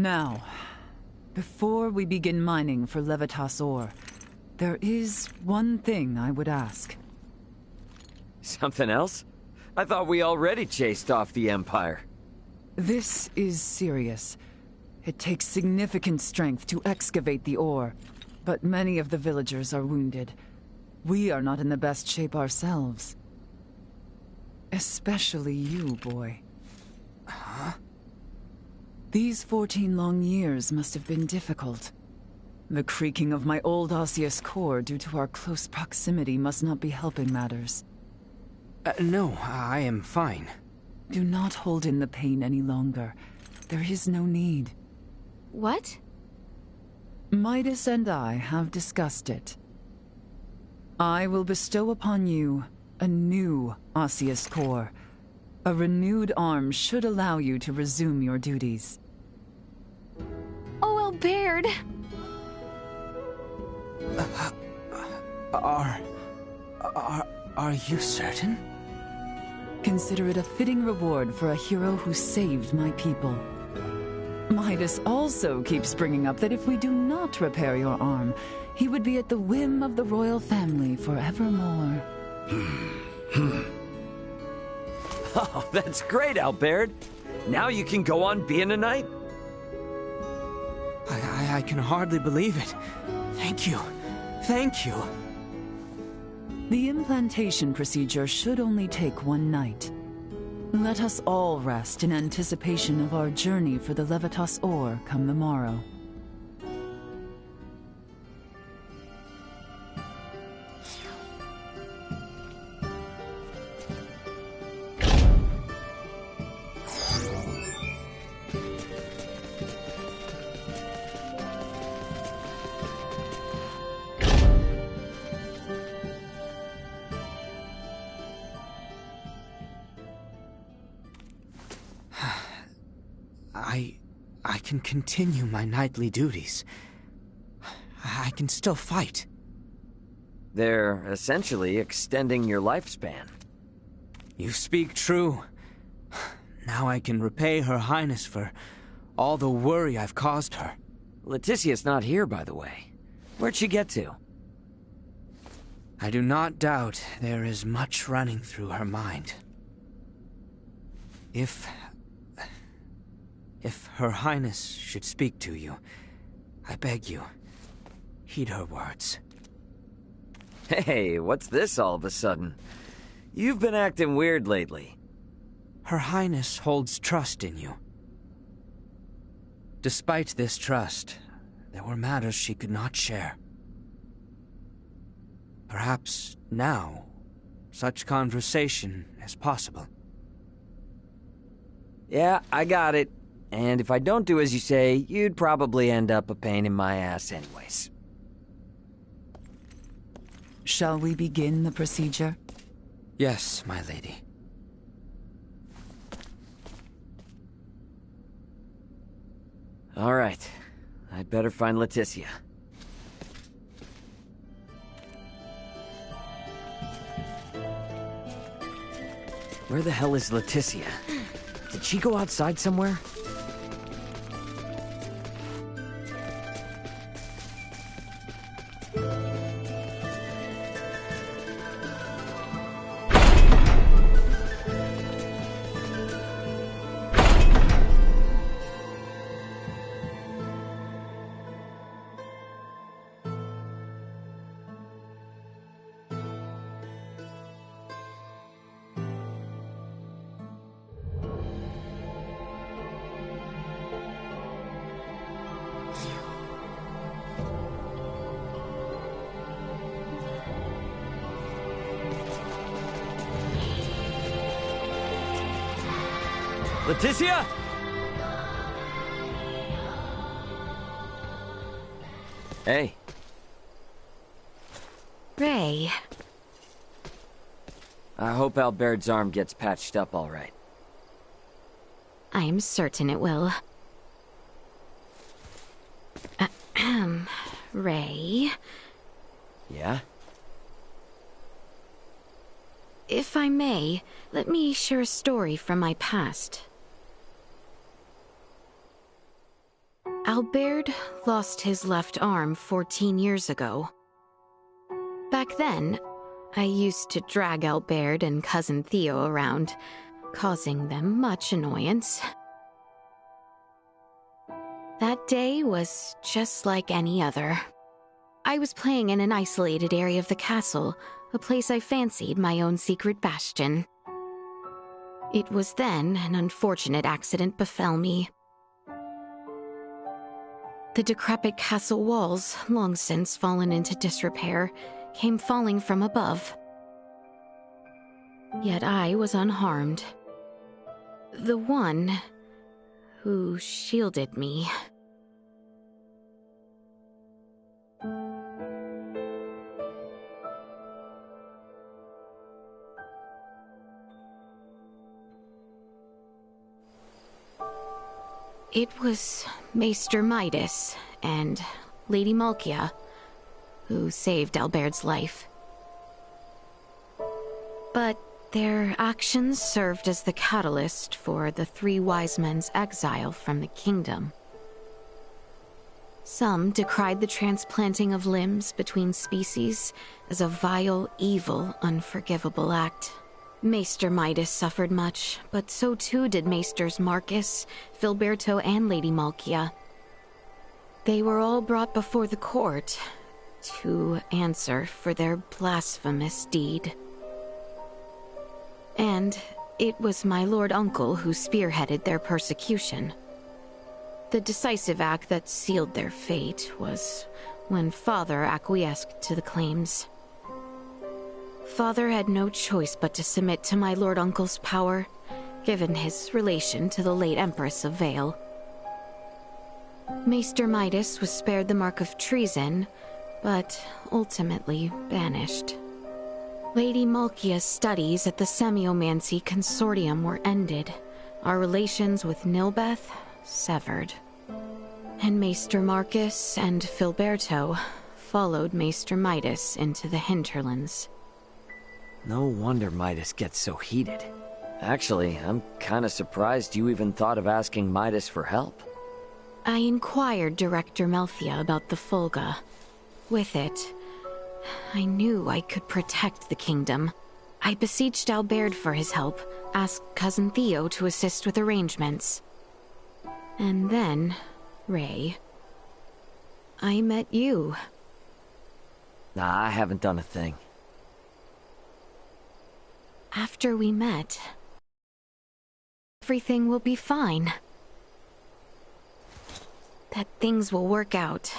Now, before we begin mining for Levitas ore, there is one thing I would ask. Something else? I thought we already chased off the Empire. This is serious. It takes significant strength to excavate the ore, but many of the villagers are wounded. We are not in the best shape ourselves. Especially you, boy. Huh? These 14 long years must have been difficult. The creaking of my old osseous core due to our close proximity must not be helping matters. No, I am fine. Do not hold in the pain any longer. There is no need. What? Midas and I have discussed it. I will bestow upon you a new osseous core. A renewed arm should allow you to resume your duties. Oh, Albert! Are you certain? Consider it a fitting reward for a hero who saved my people. Midas also keeps bringing up that if we do not repair your arm, he would be at the whim of the royal family forevermore. Oh, that's great, Albert. Now you can go on being a knight. I can hardly believe it. Thank you. Thank you. The implantation procedure should only take one night. Let us all rest in anticipation of our journey for the Levitas ore come the morrow. I can continue my knightly duties. I can still fight. They're essentially extending your lifespan. You speak true. Now I can repay Her Highness for all the worry I've caused her. Leticia's not here, by the way. Where'd she get to? I do not doubt there is much running through her mind. If Her Highness should speak to you, I beg you, heed her words. Hey, what's this all of a sudden? You've been acting weird lately. Her Highness holds trust in you. Despite this trust, there were matters she could not share. Perhaps now, such conversation is possible. Yeah, I got it. And if I don't do as you say, you'd probably end up a pain in my ass anyways. Shall we begin the procedure? Yes, my lady. All right. I'd better find Leticia. Where the hell is Leticia? Did she go outside somewhere? Leticia? Hey. Ray. I hope Albert's arm gets patched up all right. I am certain it will. Ray. Yeah? If I may, let me share a story from my past. Albert lost his left arm 14 years ago. Back then, I used to drag Albert and Cousin Theo around, causing them much annoyance. That day was just like any other. I was playing in an isolated area of the castle, a place I fancied my own secret bastion. It was then an unfortunate accident befell me. The decrepit castle walls, long since fallen into disrepair, came falling from above. Yet I was unharmed. The one who shielded me. It was Maester Midas and Lady Malkia who saved Albert's life. But their actions served as the catalyst for the three wise men's exile from the kingdom. Some decried the transplanting of limbs between species as a vile, evil, unforgivable act. Maester Midas suffered much, but so too did Maesters Marcus, Filberto, and Lady Malkia. They were all brought before the court to answer for their blasphemous deed. And it was my Lord Uncle who spearheaded their persecution. The decisive act that sealed their fate was when Father acquiesced to the claims. Father had no choice but to submit to my Lord Uncle's power, given his relation to the late Empress of Vale. Maester Midas was spared the mark of treason, but ultimately banished. Lady Malkia's studies at the Semiomancy Consortium were ended, our relations with Nilbeth severed. And Maester Marcus and Filberto followed Maester Midas into the hinterlands. No wonder Midas gets so heated. Actually, I'm kinda surprised you even thought of asking Midas for help. I inquired Director Melthia about the Fulga. With it, I knew I could protect the kingdom. I beseeched Albert for his help, asked Cousin Theo to assist with arrangements. And then, Ray, I met you. Nah, I haven't done a thing. After we met, everything will be fine. That things will work out.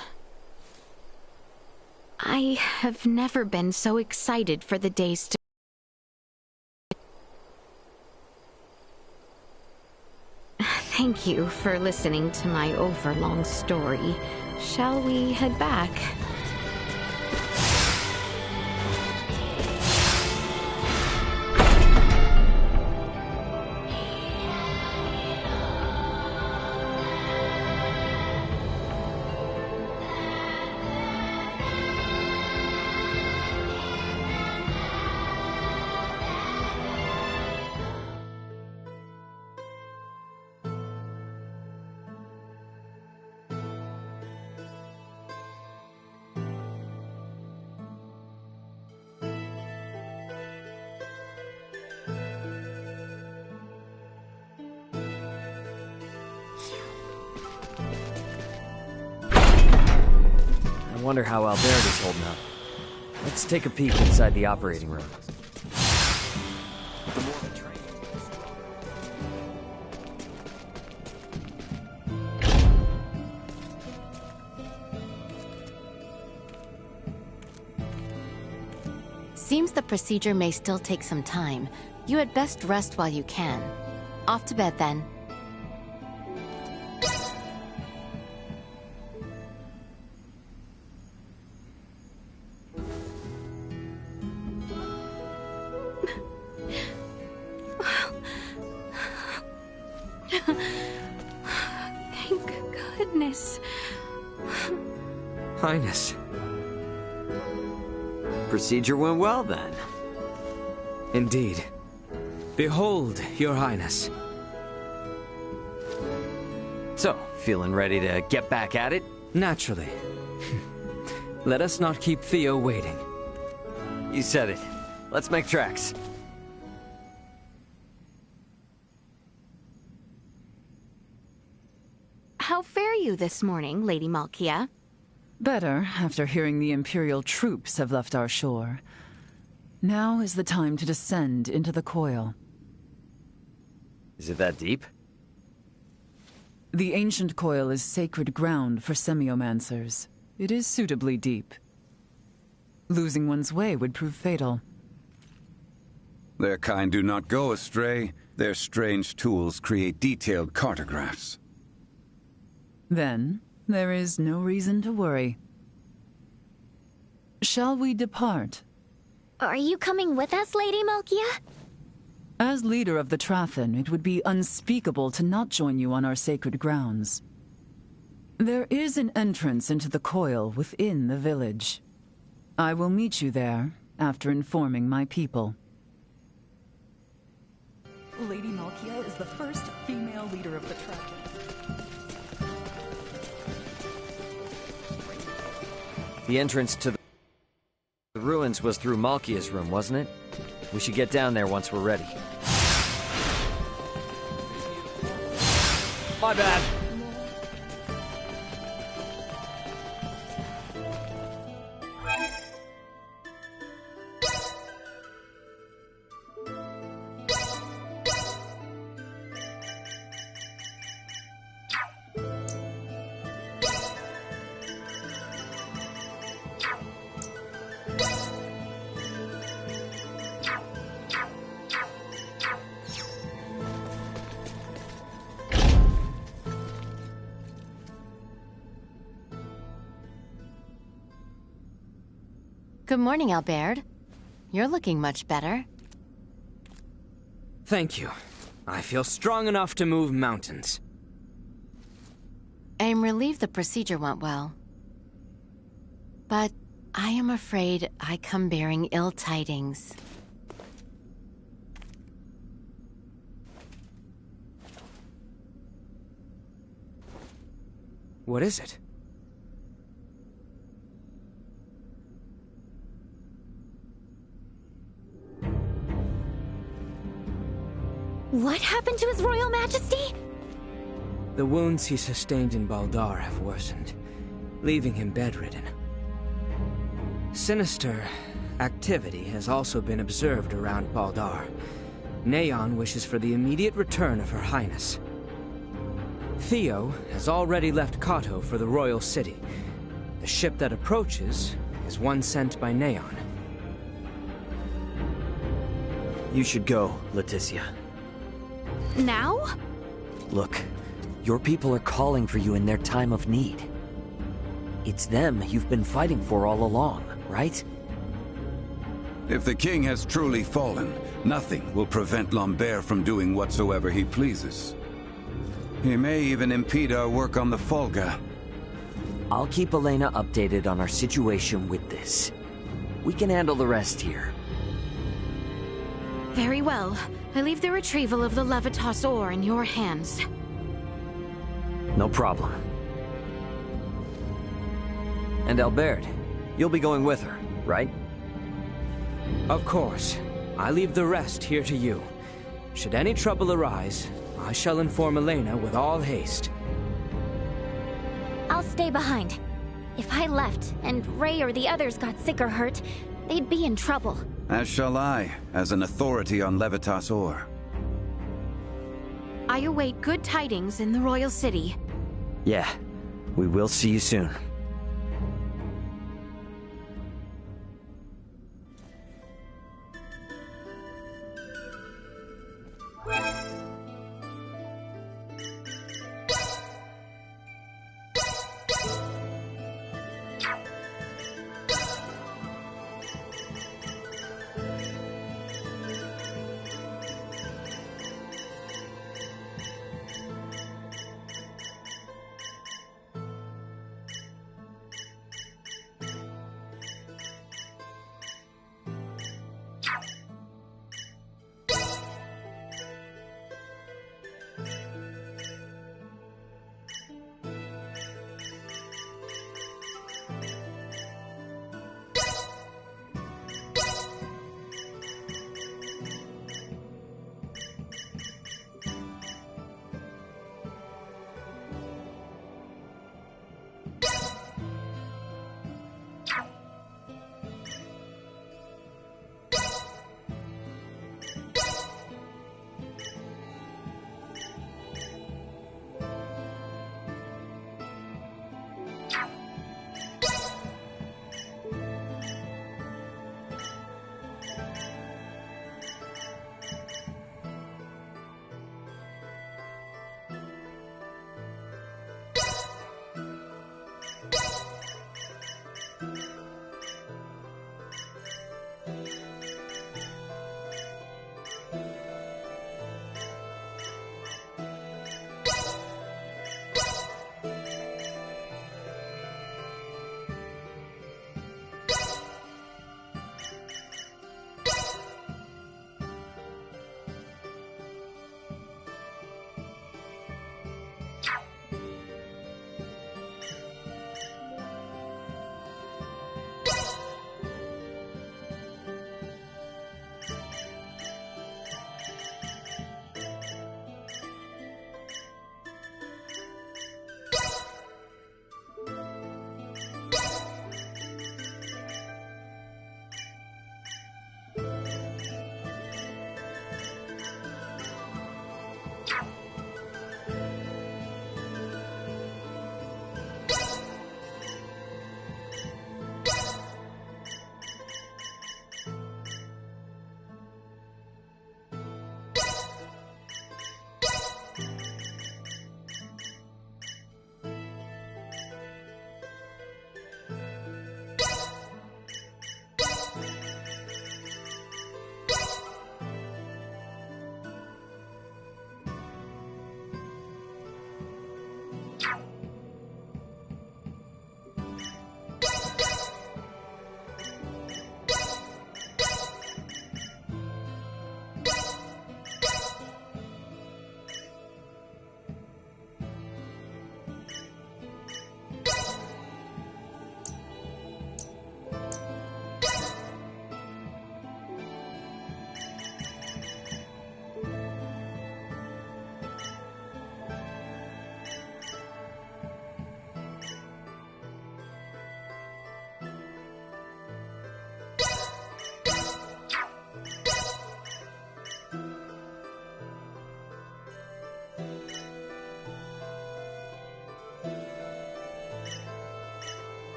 I have never been so excited for the days to... Thank you for listening to my overlong story. Shall we head back? I wonder how Albert is holding up. Let's take a peek inside the operating room. Seems the procedure may still take some time. You had best rest while you can. Off to bed, then. Thank goodness. Highness. Procedure went well, then. Indeed. Behold, Your Highness. So, feeling ready to get back at it? Naturally. Let us not keep Theo waiting. You said it. Let's make tracks. How fare you this morning, Lady Malkia? Better, after hearing the Imperial troops have left our shore. Now is the time to descend into the coil. Is it that deep? The ancient coil is sacred ground for semiomancers. It is suitably deep. Losing one's way would prove fatal. Their kind do not go astray. Their strange tools create detailed cartographs. Then, there is no reason to worry. Shall we depart? Are you coming with us, Lady Malkia? As leader of the Trathen, it would be unspeakable to not join you on our sacred grounds. There is an entrance into the coil within the village. I will meet you there after informing my people. Lady Malkia is the first female leader of the Trathen. The entrance to the ruins was through Malkia's room, wasn't it? We should get down there once we're ready. My bad. Good morning, Albert. You're looking much better. Thank you. I feel strong enough to move mountains. I am relieved the procedure went well. But I am afraid I come bearing ill tidings. What is it? What happened to His Royal Majesty? The wounds he sustained in Baldar have worsened, leaving him bedridden. Sinister activity has also been observed around Baldar. Neon wishes for the immediate return of Her Highness. Theo has already left Kato for the Royal City. The ship that approaches is one sent by Neon. You should go, Leticia. Now? Look, your people are calling for you in their time of need. It's them you've been fighting for all along, right? If the king has truly fallen, nothing will prevent Lambert from doing whatsoever he pleases. He may even impede our work on the Folga. I'll keep Elena updated on our situation with this. We can handle the rest here. Very well. I leave the retrieval of the Levitas ore in your hands. No problem. And Albert, you'll be going with her, right? Of course. I leave the rest here to you. Should any trouble arise, I shall inform Elena with all haste. I'll stay behind. If I left, and Ray or the others got sick or hurt, they'd be in trouble. As shall I, as an authority on Levitas ore. I await good tidings in the Royal City. Yeah, we will see you soon.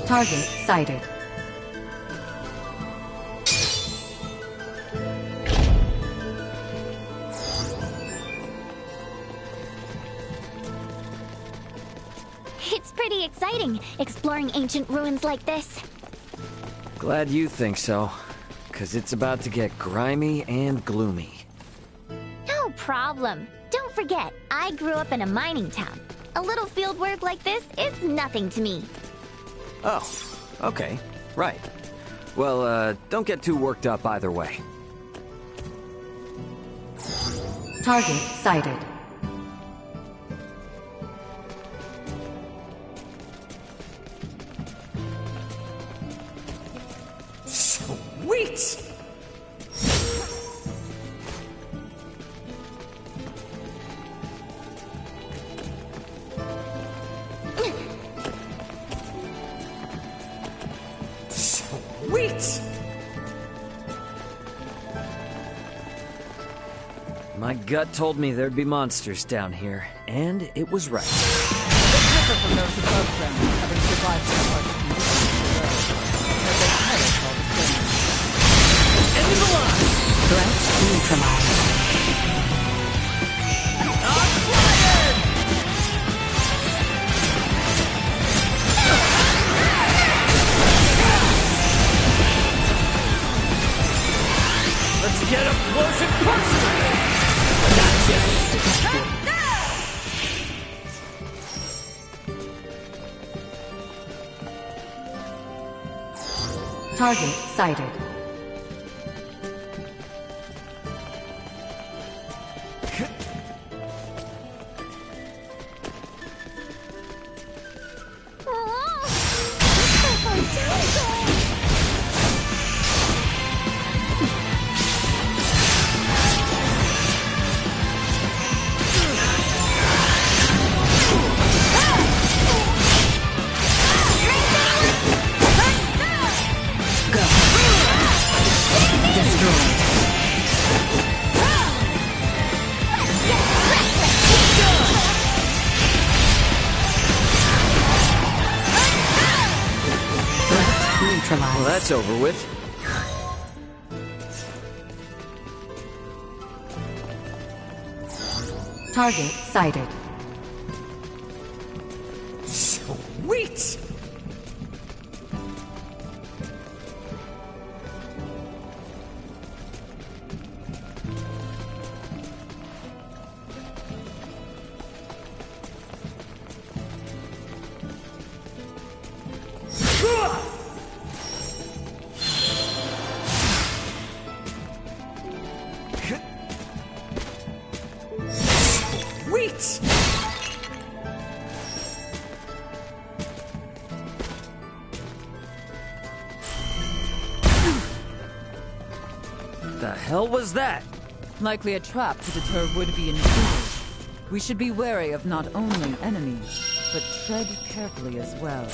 Target sighted. It's pretty exciting, exploring ancient ruins like this. Glad you think so, 'cause it's about to get grimy and gloomy. No problem. Don't forget, I grew up in a mining town. A little field work like this is nothing to me. Oh, okay. Right. Well, don't get too worked up either way. Target sighted. Sweet! Sweet! My gut told me there'd be monsters down here, and it was right. Differ from those above ground, having survived so harsh conditions below. But they perish all the same. End of the line! Threat neutralized. Let's get up close and personal! Target sighted. Well, that's over with. Target sighted. Sweet! Sweet! The hell was that? Likely a trap to deter would-be intruders. We should be wary of not only enemies, but tread carefully as well.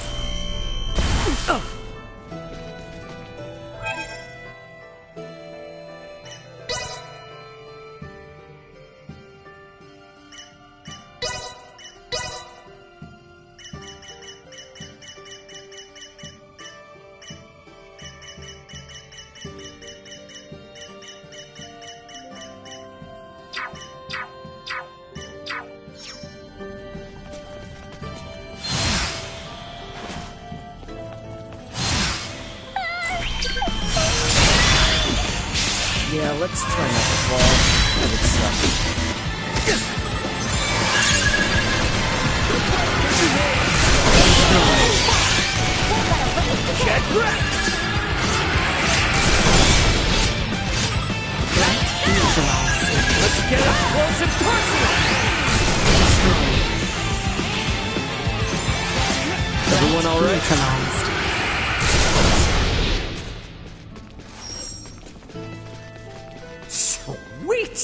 Yeah, let's try not to fall. That would suck. Get wrecked! Let's get up close and personal! Everyone all right? Neutralized. Sweet!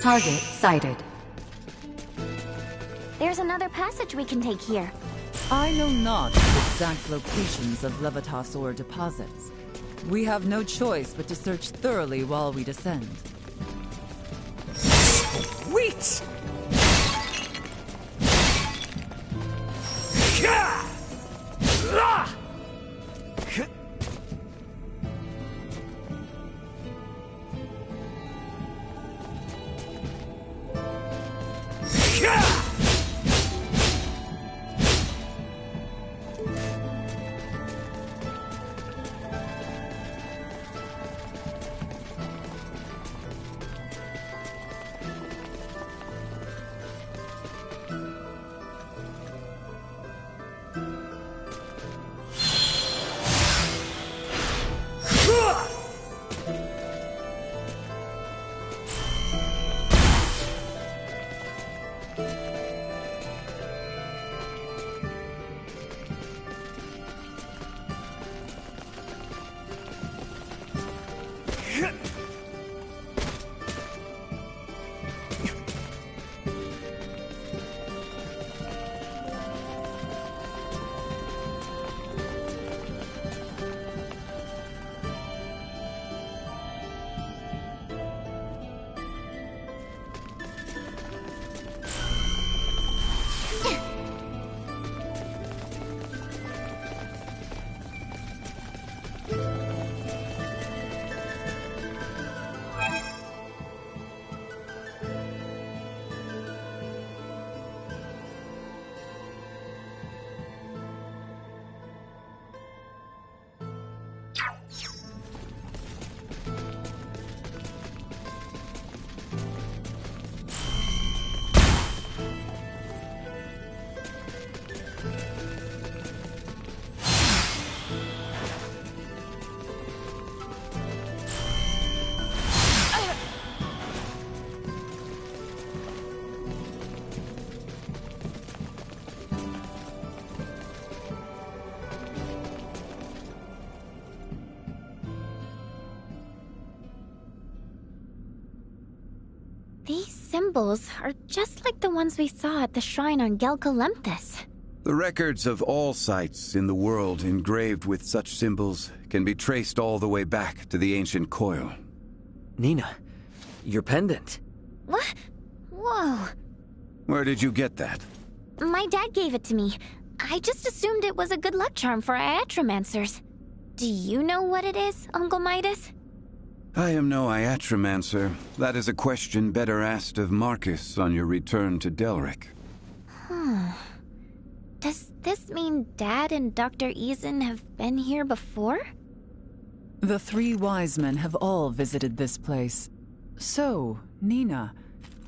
Target sighted. There's another passage we can take here. I know not the exact locations of Levitas ore deposits. We have no choice but to search thoroughly while we descend. Sweet! Yeah! Ah! These symbols are just like the ones we saw at the shrine on Gelkalemthus. The records of all sites in the world engraved with such symbols can be traced all the way back to the ancient coil. Nina, your pendant. What? Whoa. Where did you get that? My dad gave it to me. I just assumed it was a good luck charm for Iatromancers. Do you know what it is, Uncle Midas? I am no Iatromancer. That is a question better asked of Marcus on your return to Delric. Does this mean Dad and Dr. Eason have been here before? The three wise men have all visited this place. So, Nina,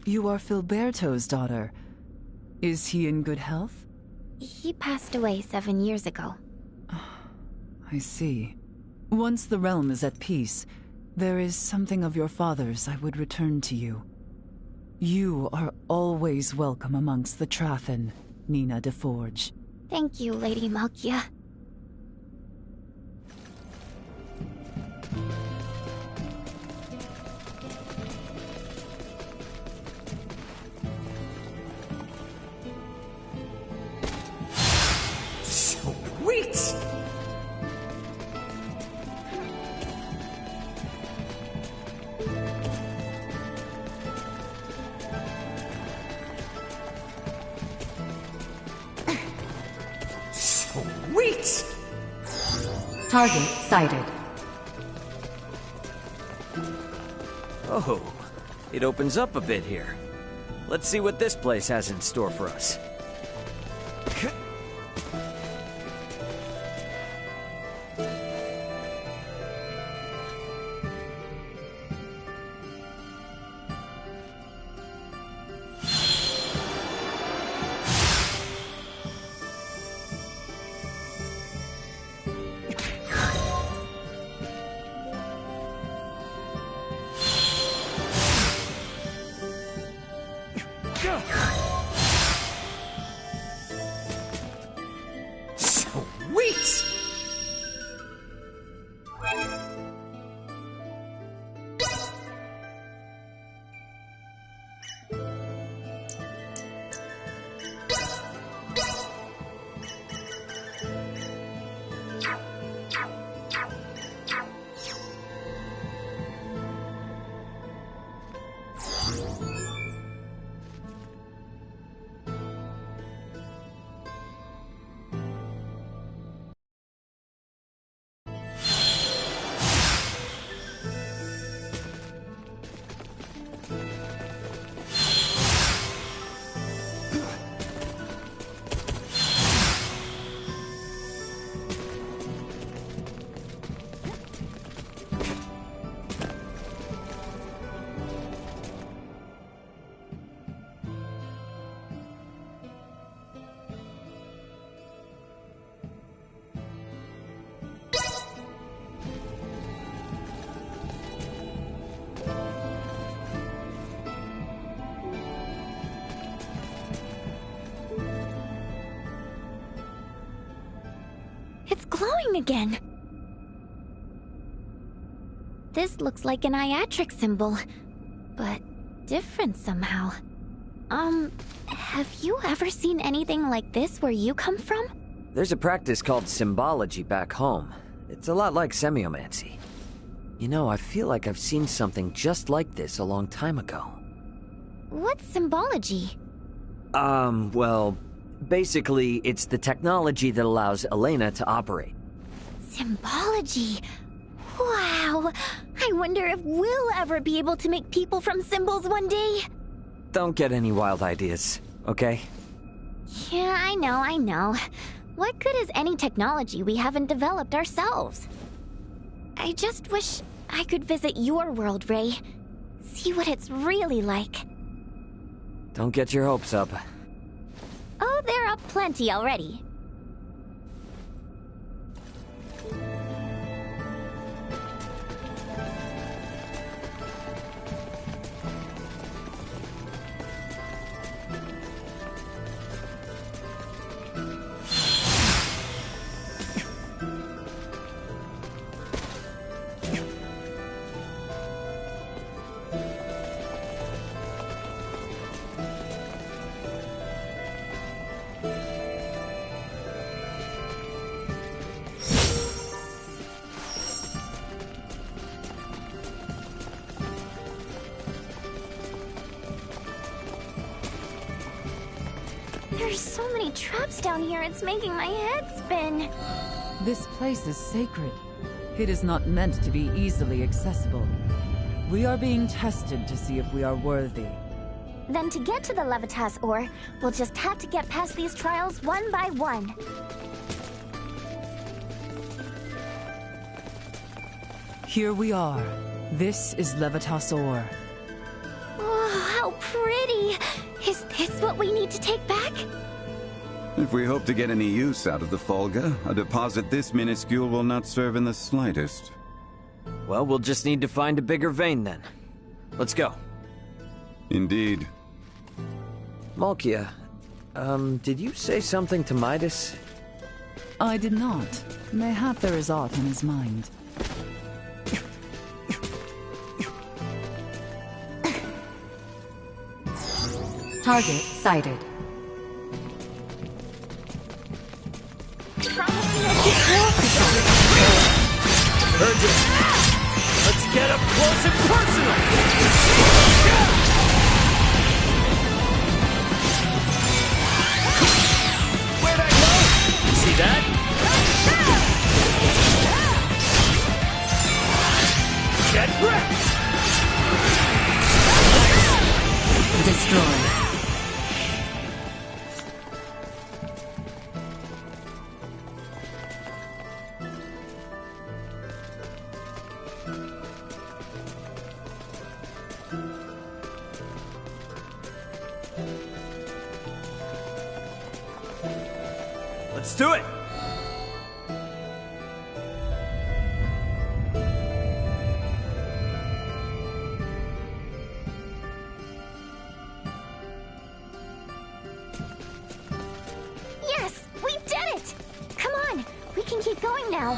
you are Filberto's daughter. Is he in good health? He passed away 7 years ago. I see. Once the realm is at peace, there is something of your father's I would return to you. You are always welcome amongst the Trathen, Nina de Forge. Thank you, Lady Malkia. Sweet! Sweet! Target sighted. Oh, it opens up a bit here. Let's see what this place has in store for us. Sweet! It's glowing again. This looks like an Iatric symbol, but different somehow. Have you ever seen anything like this where you come from? There's a practice called symbology back home. It's a lot like semiomancy. You know, I feel like I've seen something just like this a long time ago. What's symbology? Well, basically, it's the technology that allows Elena to operate. Symbology? Wow! I wonder if we'll ever be able to make people from symbols one day. Don't get any wild ideas, okay? Yeah, I know. What good is any technology we haven't developed ourselves? I just wish I could visit your world, Ray. See what it's really like. Don't get your hopes up. Oh, they're up plenty already. There's so many traps down here, it's making my head spin. This place is sacred. It is not meant to be easily accessible. We are being tested to see if we are worthy. Then to get to the Levitas ore, we'll just have to get past these trials one by one. Here we are. This is Levitas ore. Oh, how pretty! Is this what we need to take back? If we hope to get any use out of the Folga, a deposit this minuscule will not serve in the slightest. Well, we'll just need to find a bigger vein then. Let's go. Indeed. Malkia, did you say something to Midas? I did not. Mayhap there is aught in his mind. Target sighted. Urgent! Let's get up close and personal! Where'd I go? See that? Get wrecked! Destroy. Let's do it! Yes! We did it! Come on! We can keep going now.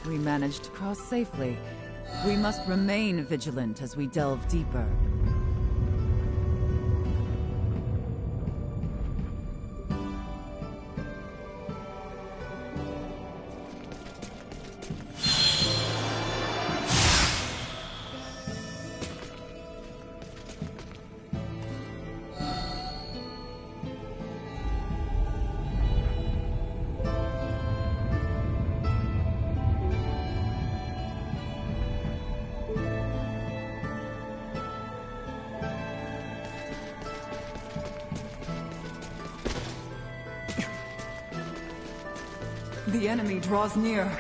We managed to cross safely. We must remain vigilant as we delve deeper. The enemy draws near. End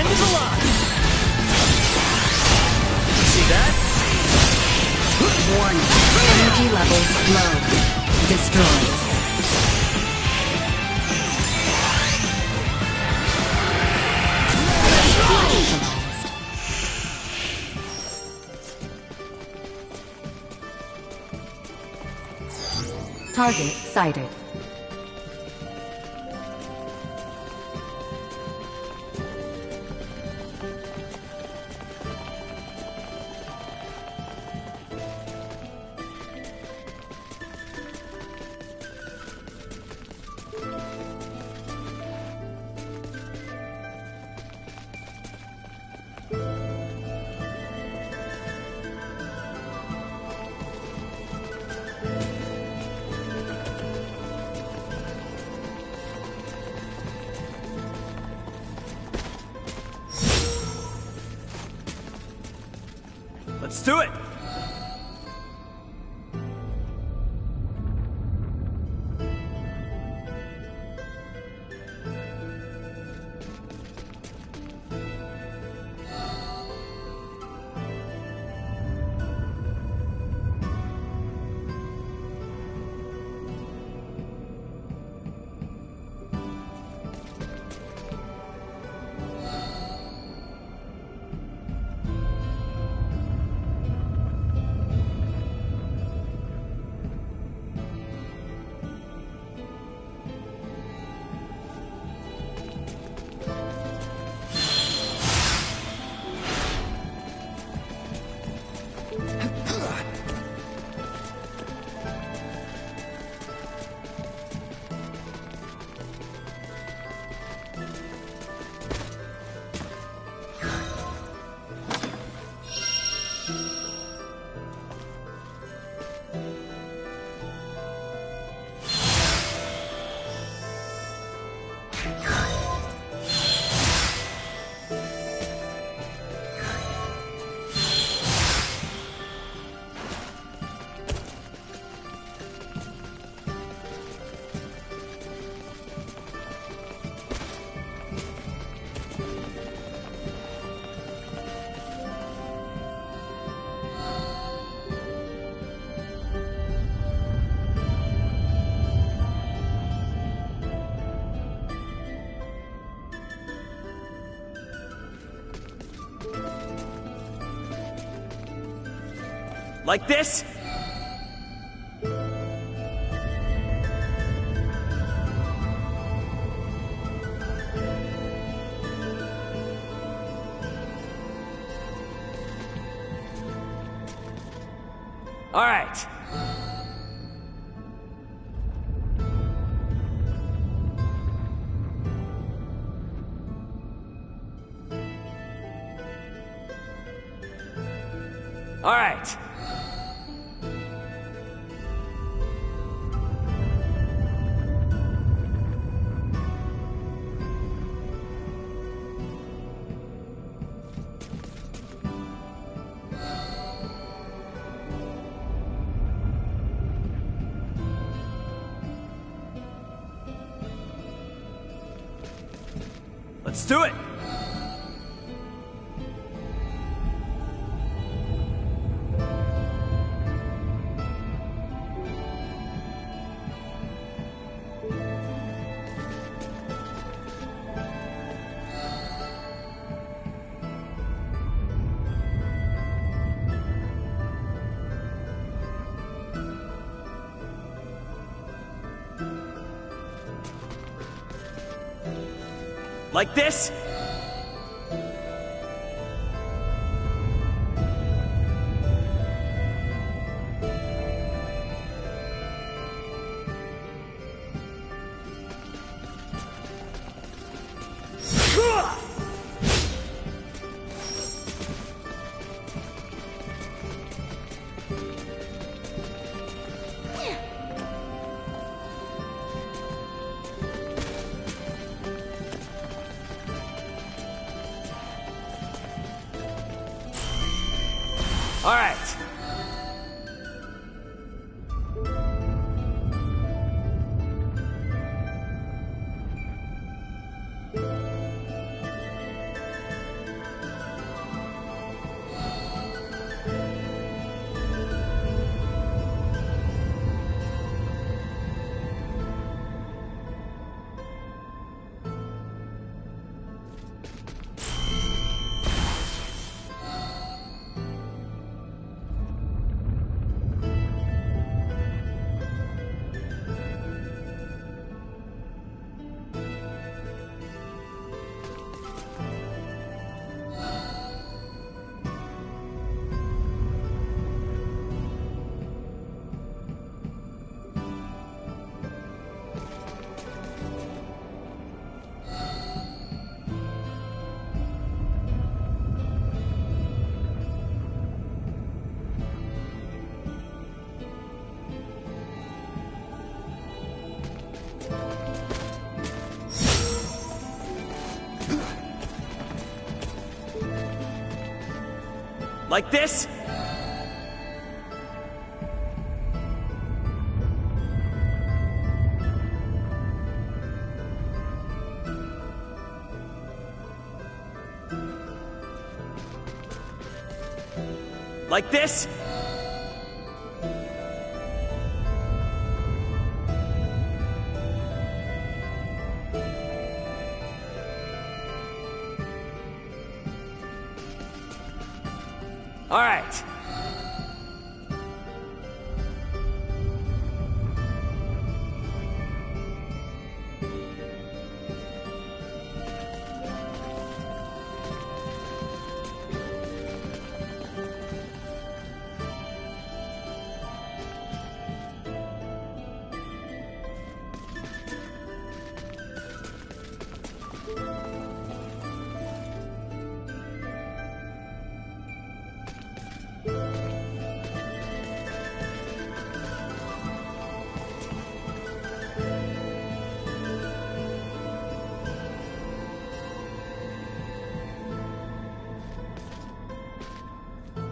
of the line! See that? Warning. Energy levels low. Destroyed. Target sighted. Let's do it! Like this? All right. All right. Let's do it! Like this? All right. Like this? Like this? All right.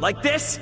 Like this?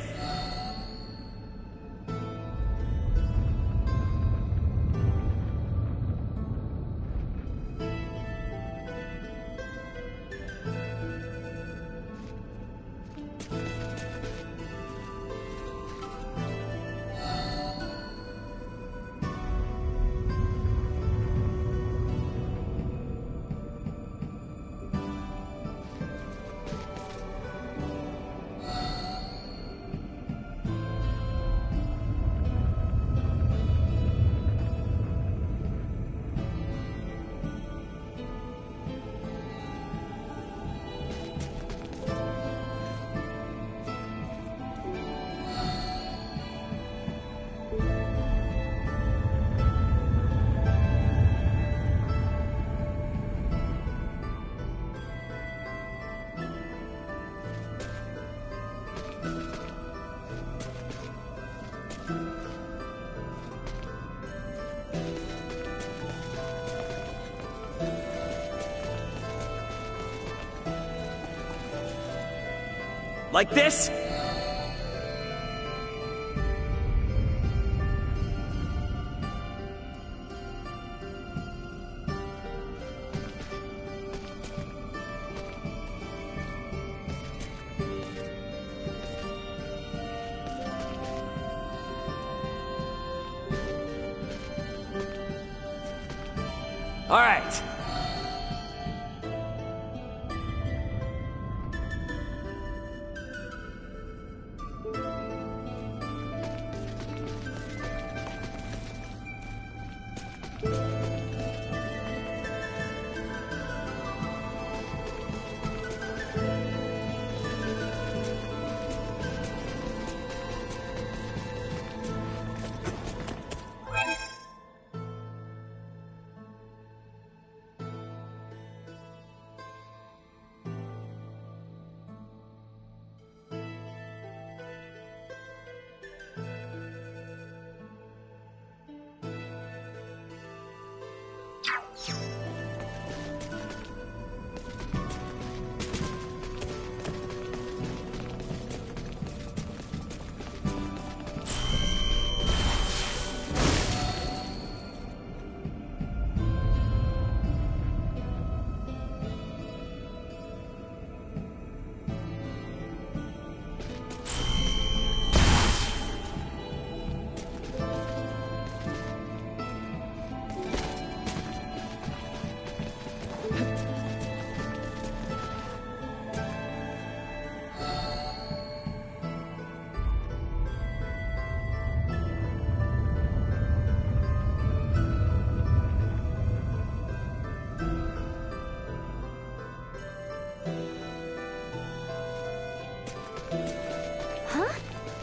Like this? All right.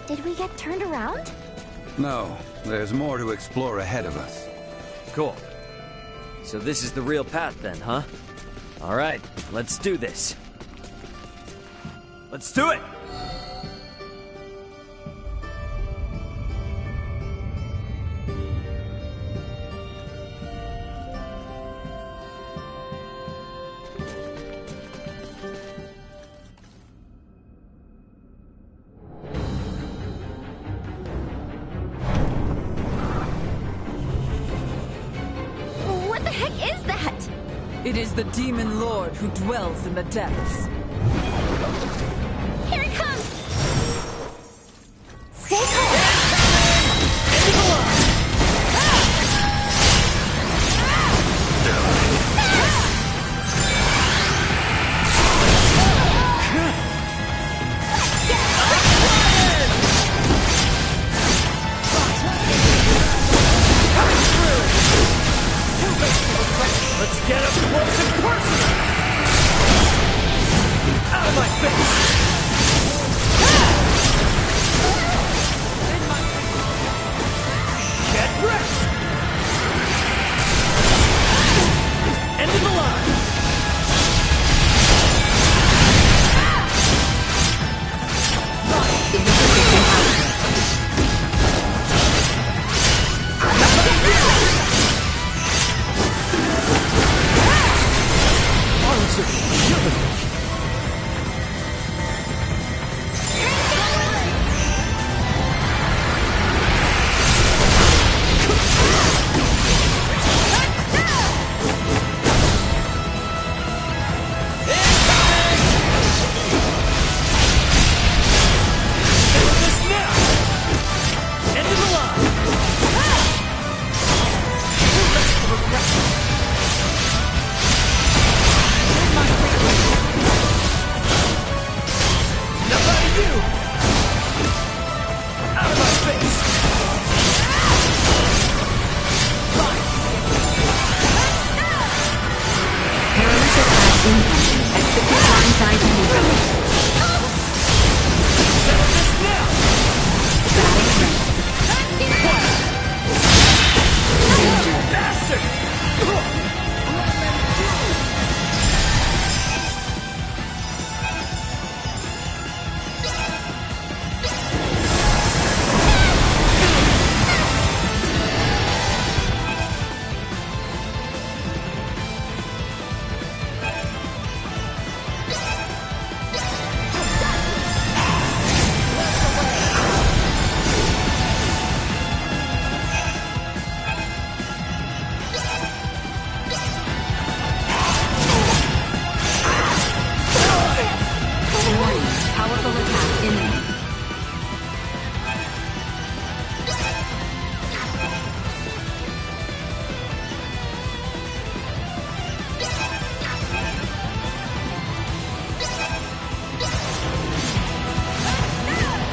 Did we get turned around? No, there's more to explore ahead of us. Cool. So this is the real path then, huh? All right, let's do this. Let's do it! It is the Demon Lord who dwells in the depths. Here it comes! Stay calm! Let's get up close and personal! Out of my face! Get wrecked! End of the line!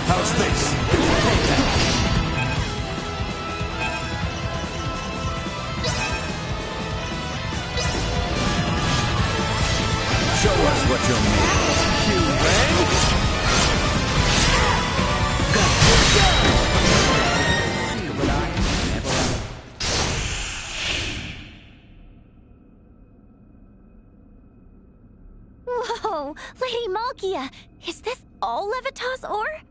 How's this? Show us what you're made of. Whoa! Lady Malkia! Is this all Levitas ore?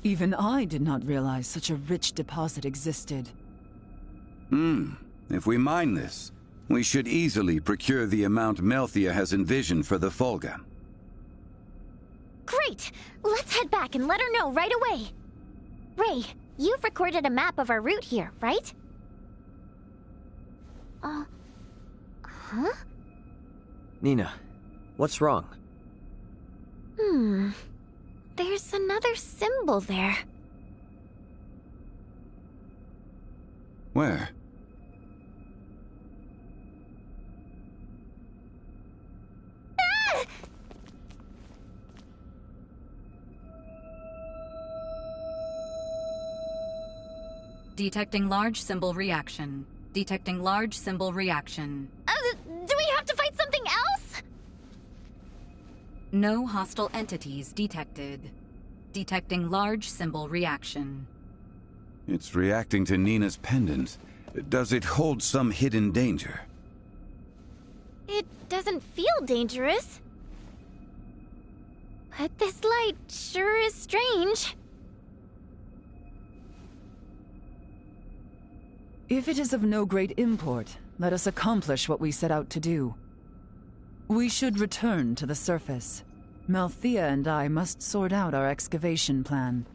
Even I did not realize such a rich deposit existed. If we mine this, we should easily procure the amount Melthia has envisioned for the Folga. Great! Let's head back and let her know right away. Ray, you've recorded a map of our route here, right? Huh? Nina, what's wrong? There's another symbol there. Where? Detecting large symbol reaction. Detecting large symbol reaction. Do we have to fight something else? No hostile entities detected. Detecting large symbol reaction. It's reacting to Nina's pendant. Does it hold some hidden danger? It doesn't feel dangerous. But this light sure is strange. If it is of no great import, let us accomplish what we set out to do. We should return to the surface. Malthea and I must sort out our excavation plan.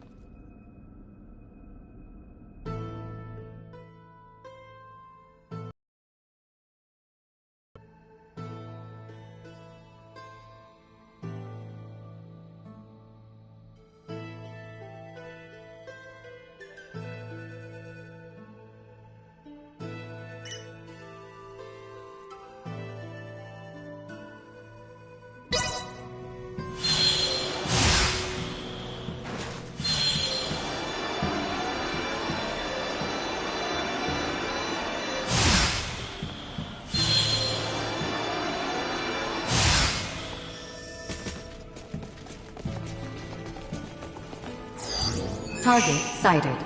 Target sighted.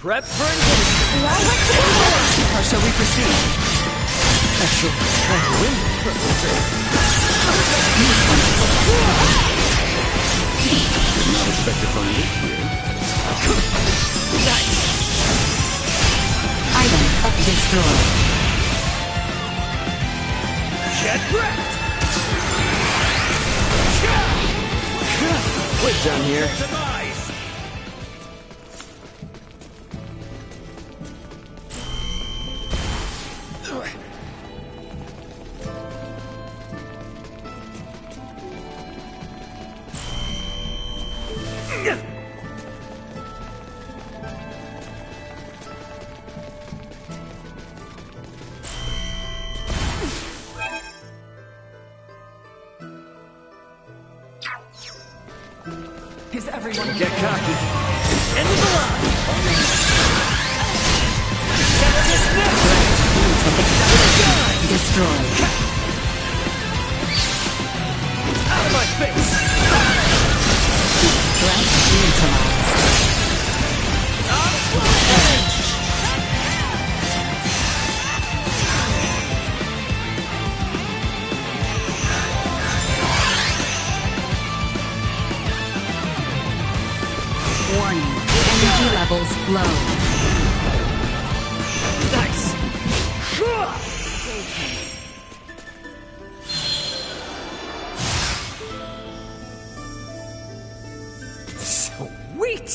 Prep for engagement! How shall we proceed? Actually, trying to win. Did not expect to find it here. Nice! Item destroyed. Get wrecked! We're done here. Demise! Is everyone Get cocky. End of the line! Destroyed. Out of my face! Threat neutralized. Warning. Energy levels low. Nice! Sweet!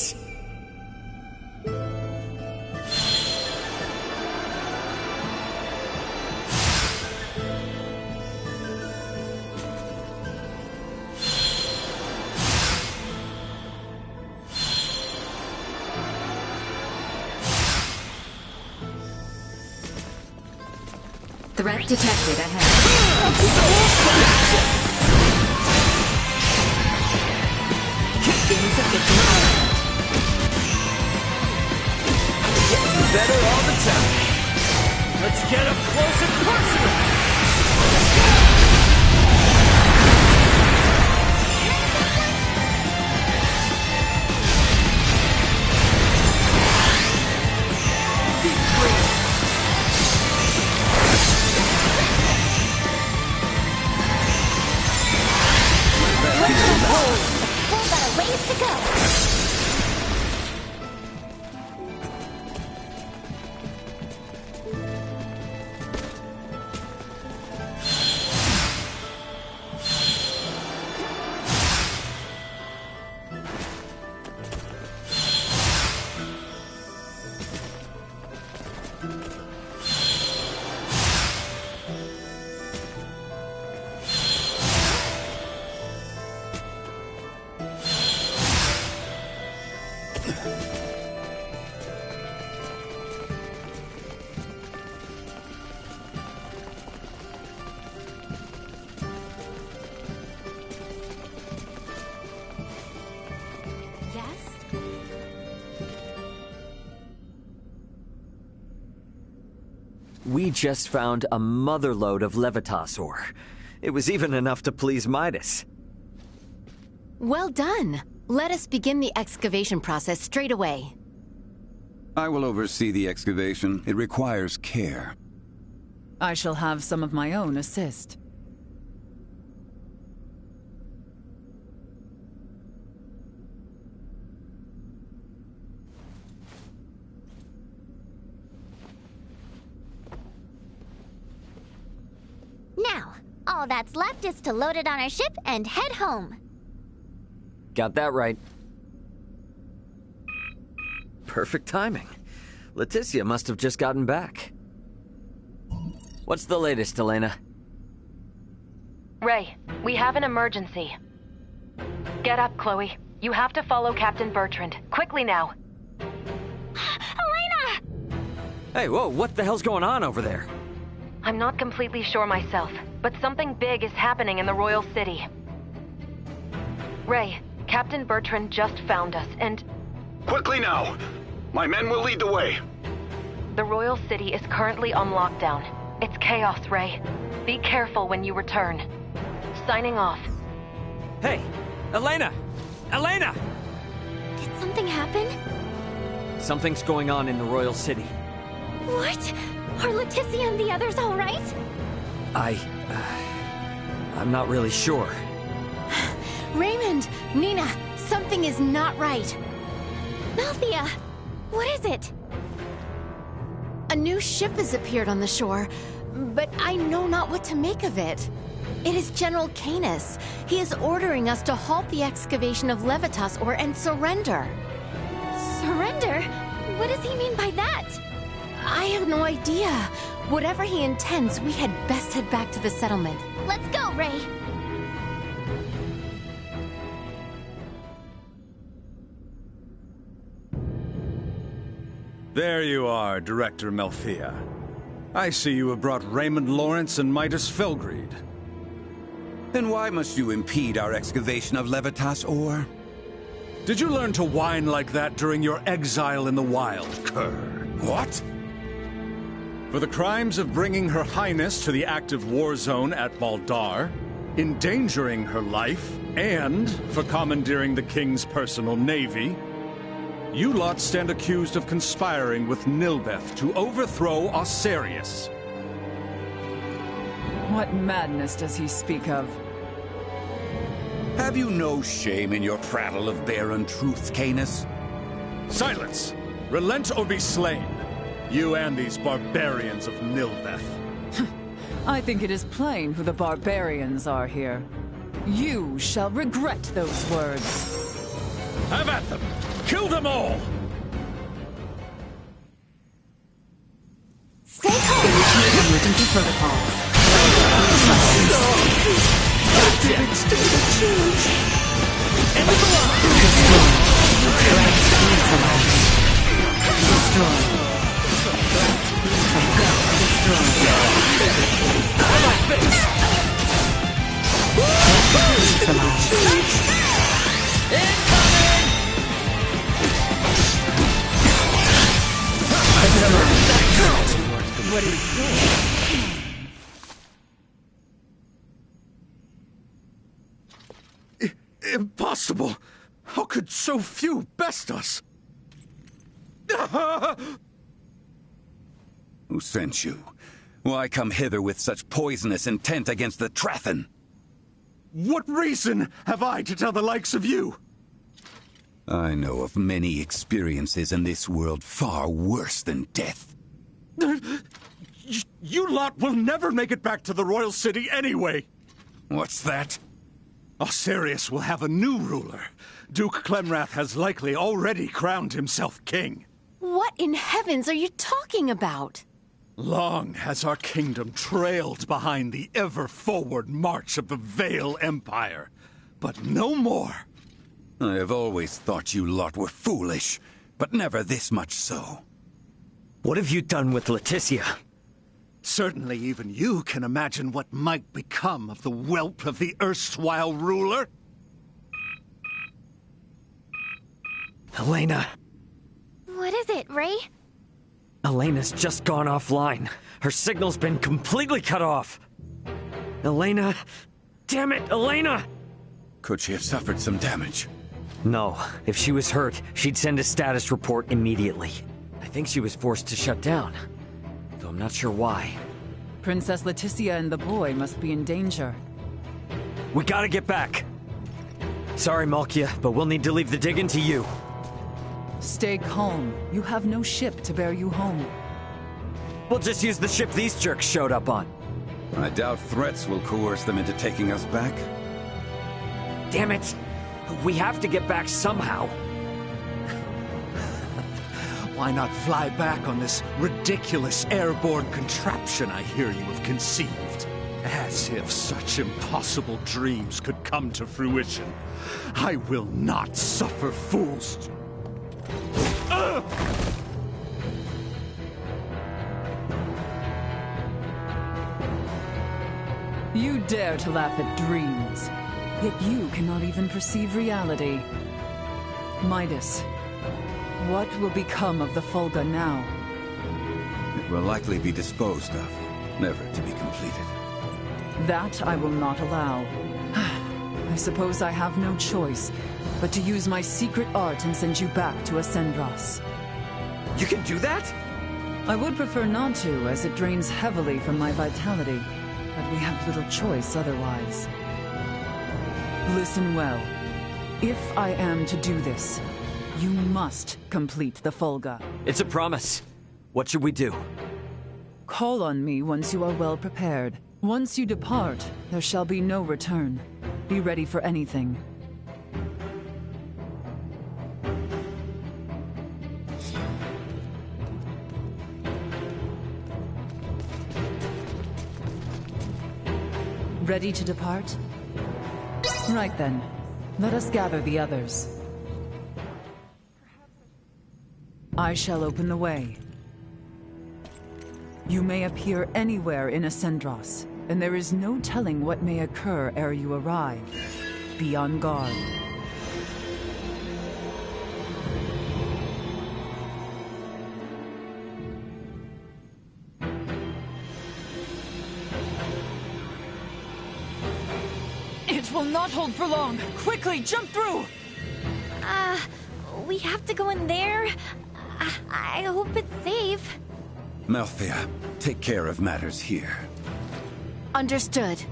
Threat detected ahead. Insufficient output. Getting better all the time. Let's get up close and personal! Still got a ways to go. We just found a motherload of Levitas ore. It was even enough to please Midas. Well done. Let us begin the excavation process straight away. I will oversee the excavation. It requires care. I shall have some of my own assist. Now, all that's left is to load it on our ship and head home. Got that right. Perfect timing. Leticia must have just gotten back. What's the latest, Elena? Ray, we have an emergency. Get up, Chloe. You have to follow Captain Bertrand. Quickly now. Elena! Hey, whoa, what the hell's going on over there? I'm not completely sure myself, but something big is happening in the Royal City. Ray, Captain Bertrand just found us, and... Quickly now! My men will lead the way. The Royal City is currently on lockdown. It's chaos, Ray. Be careful when you return. Signing off. Hey, Elena! Elena! Did something happen? Something's going on in the Royal City. What? Are Leticia and the others all right? I'm not really sure. Raymond! Nina! Something is not right! Malthea! What is it? A new ship has appeared on the shore, but I know not what to make of it. It is General Canis. He is ordering us to halt the excavation of Levitas ore and surrender. Surrender? What does he mean by that? I have no idea. Whatever he intends, we had best head back to the settlement. Let's go, Ray! There you are, Director Malthea. I see you have brought Raymond Lawrence and Midas Felgreed. Then why must you impede our excavation of Levitas ore? Did you learn to whine like that during your exile in the wild, Kerr? What? For the crimes of bringing Her Highness to the active war zone at Baldar, endangering her life, and for commandeering the King's personal navy, you lot stand accused of conspiring with Nilbeth to overthrow Osirius. What madness does he speak of? Have you no shame in your prattle of barren truths, Canis? Silence! Relent or be slain. You and these barbarians of Nilbeth. I think it is plain who the barbarians are here. You shall regret those words. Have at them! Kill them all! Stay calm! Initiate emergency protocols. What is this? Impossible! How could so few best us? Who sent you? Why come hither with such poisonous intent against the Trathan? What reason have I to tell the likes of you? I know of many experiences in this world far worse than death. You lot will never make it back to the Royal City anyway! What's that? Osirius will have a new ruler. Duke Clemrath has likely already crowned himself king. What in heavens are you talking about? Long has our kingdom trailed behind the ever-forward march of the Vale Empire. But no more. I have always thought you lot were foolish, but never this much so. What have you done with Leticia? Certainly even you can imagine what might become of the whelp of the erstwhile ruler. Elena. What is it, Ray? Elena's just gone offline. Her signal's been completely cut off. Elena... Damn it, Elena! Could she have suffered some damage? No. If she was hurt, she'd send a status report immediately. I think she was forced to shut down, though I'm not sure why. Princess Leticia and the boy must be in danger. We gotta get back. Sorry, Malkia, but we'll need to leave the Diggin to you. Stay calm. You have no ship to bear you home. We'll just use the ship these jerks showed up on. I doubt threats will coerce them into taking us back. Damn it! We have to get back somehow. Why not fly back on this ridiculous airborne contraption I hear you have conceived? As if such impossible dreams could come to fruition. I will not suffer fools. You dare to laugh at dreams, yet you cannot even perceive reality. Midas, what will become of the Fulga now? It will likely be disposed of, never to be completed. That I will not allow. I suppose I have no choice but to use my secret art and send you back to Ascendros. You can do that? I would prefer not to, as it drains heavily from my vitality, but we have little choice otherwise. Listen well. If I am to do this, you must complete the Fulga. It's a promise. What should we do? Call on me once you are well prepared. Once you depart, there shall be no return. Be ready for anything. Ready to depart? Right then. Let us gather the others. I shall open the way. You may appear anywhere in Ascendros, and there is no telling what may occur ere you arrive. Be on guard. It will not hold for long! Quickly, jump through! We have to go in there? I hope it's safe. Melthea, take care of matters here. Understood.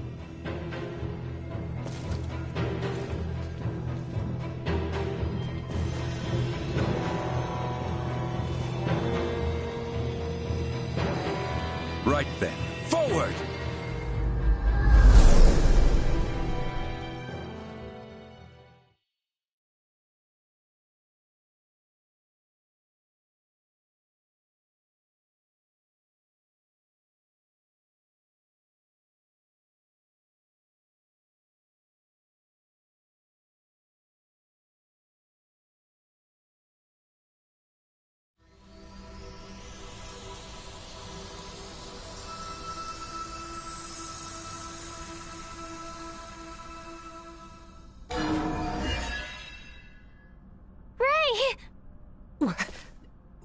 Right then, forward!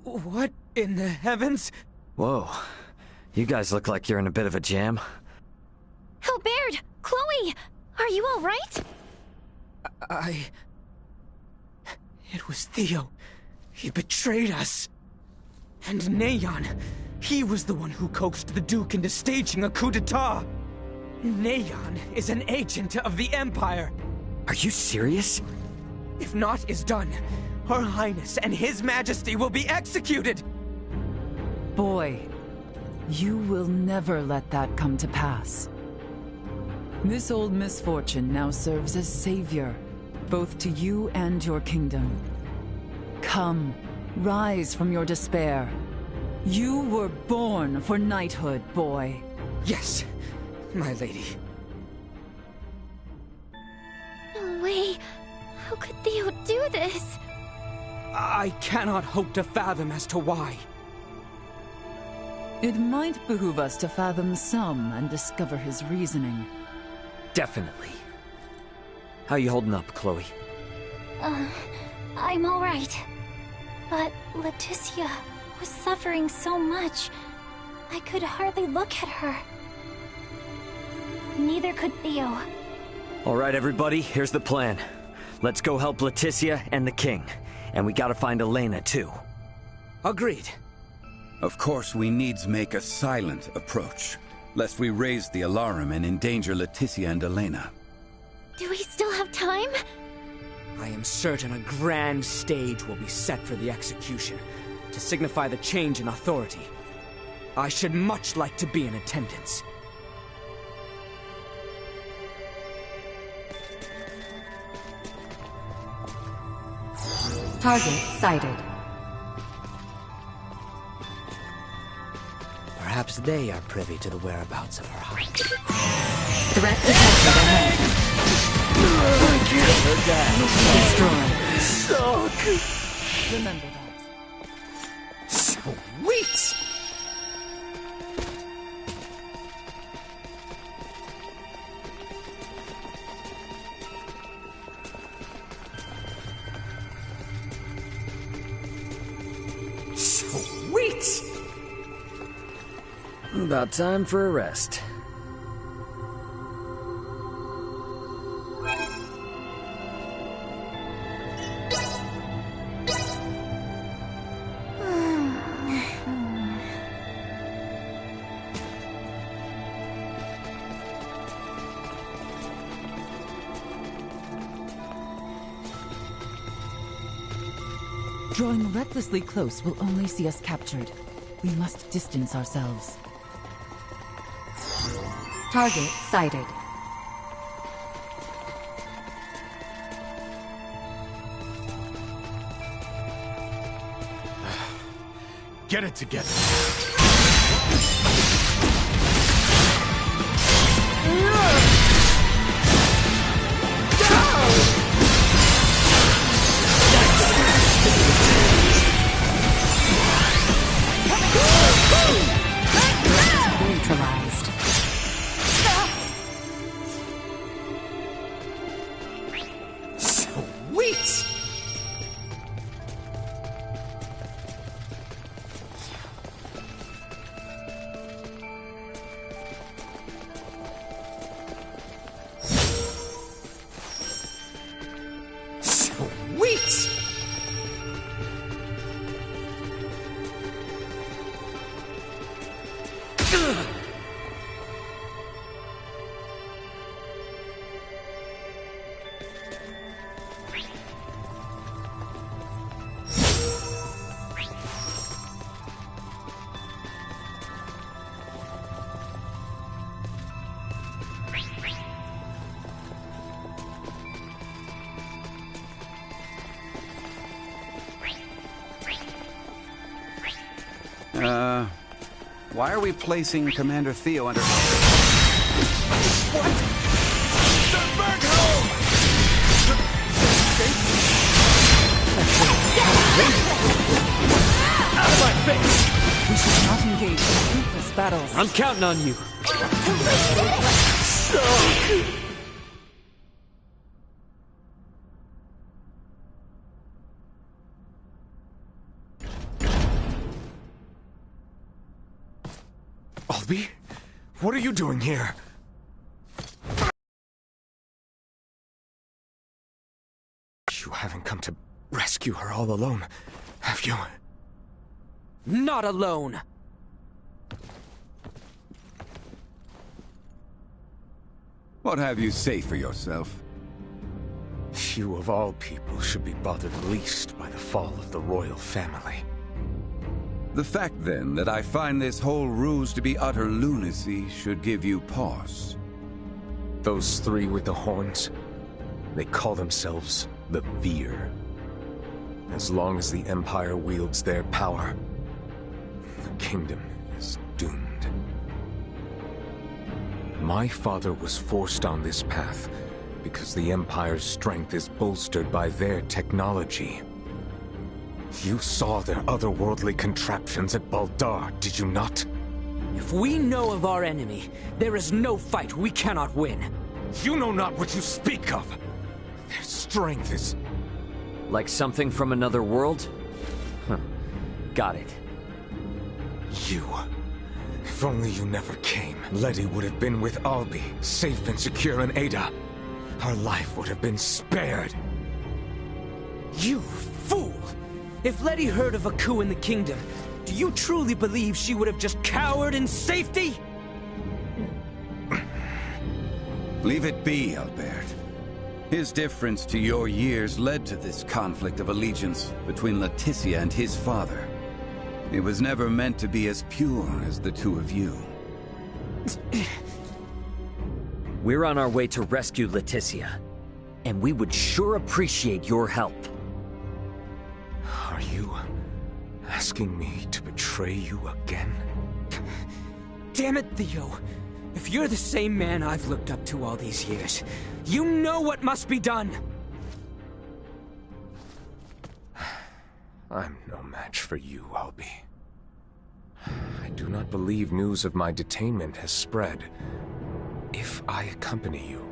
What in the heavens? Whoa. You guys look like you're in a bit of a jam. Albert! Chloe! Are you alright? It was Theo. He betrayed us. And Neon. He was the one who coaxed the Duke into staging a coup d'etat. Neon is an agent of the Empire. Are you serious? If naught is done, Her Highness and His Majesty will be executed! Boy, you will never let that come to pass. This old misfortune now serves as savior, both to you and your kingdom. Come, rise from your despair. You were born for knighthood, boy. Yes, my lady. No way. How could Theo do this? I cannot hope to fathom as to why. It might behoove us to fathom some and discover his reasoning. Definitely. How you holding up, Chloe? I'm alright. But Leticia, was suffering so much, I could hardly look at her. Neither could Theo. All right, everybody, here's the plan. Let's go help Leticia and the king. And we gotta find Elena, too. Agreed. Of course, we needs make a silent approach, lest we raise the alarm and endanger Leticia and Elena. Do we still have time? I am certain a grand stage will be set for the execution, to signify the change in authority. I should much like to be in attendance. Target sighted. Perhaps they are privy to the whereabouts of her heart. Threat detected ahead. Destroyed. Remember that. Sweet! Sweet! About time for a rest. Drawing recklessly close will only see us captured. We must distance ourselves. Target sighted. Get it together. Neutralized. Sweet! Sweet! Why are we placing Commander Theo under... What? Step back home! Out of my face! We should not engage in fruitless battles. I'm counting on you. Albie? What are you doing here? You haven't come to rescue her all alone, have you? Not alone! What have you say for yourself? You of all people should be bothered least by the fall of the royal family. The fact, then, that I find this whole ruse to be utter lunacy should give you pause. Those three with the horns, they call themselves the Veer. As long as the Empire wields their power, the kingdom is doomed. My father was forced on this path because the Empire's strength is bolstered by their technology. You saw their otherworldly contraptions at Baldar, did you not? If we know of our enemy, there is no fight we cannot win. You know not what you speak of. Their strength is... Like something from another world? Huh. Got it. You. If only you never came, Letty would have been with Albie, safe and secure in Ada. Her life would have been spared. You fool! If Letty heard of a coup in the kingdom, do you truly believe she would have just cowered in safety? Leave it be, Albert. His difference to your years led to this conflict of allegiance between Leticia and his father. It was never meant to be as pure as the two of you. We're on our way to rescue Leticia, and we would sure appreciate your help. Are you asking me to betray you again? Damn it, Theo. If you're the same man I've looked up to all these years, you know what must be done! I'm no match for you, Albie. I do not believe news of my detainment has spread. If I accompany you,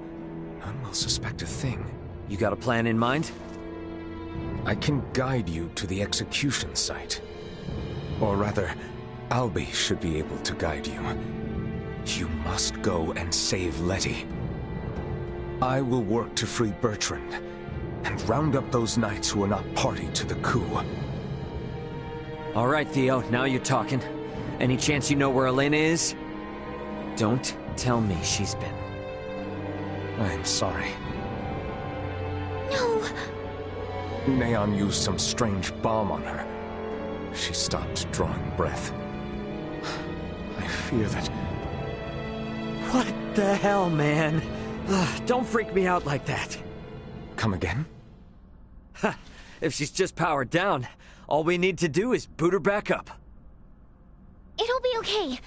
none will suspect a thing. You got a plan in mind? I can guide you to the execution site. Or rather, Albie should be able to guide you. You must go and save Letty. I will work to free Bertrand, and round up those knights who are not party to the coup. All right, Theo, now you're talking. Any chance you know where Elena is? Don't tell me she's been. I'm sorry. No! Neon used some strange bomb on her. She stopped drawing breath. I fear that... What the hell, man? Don't freak me out like that. Come again? If she's just powered down, all we need to do is boot her back up. It'll be okay.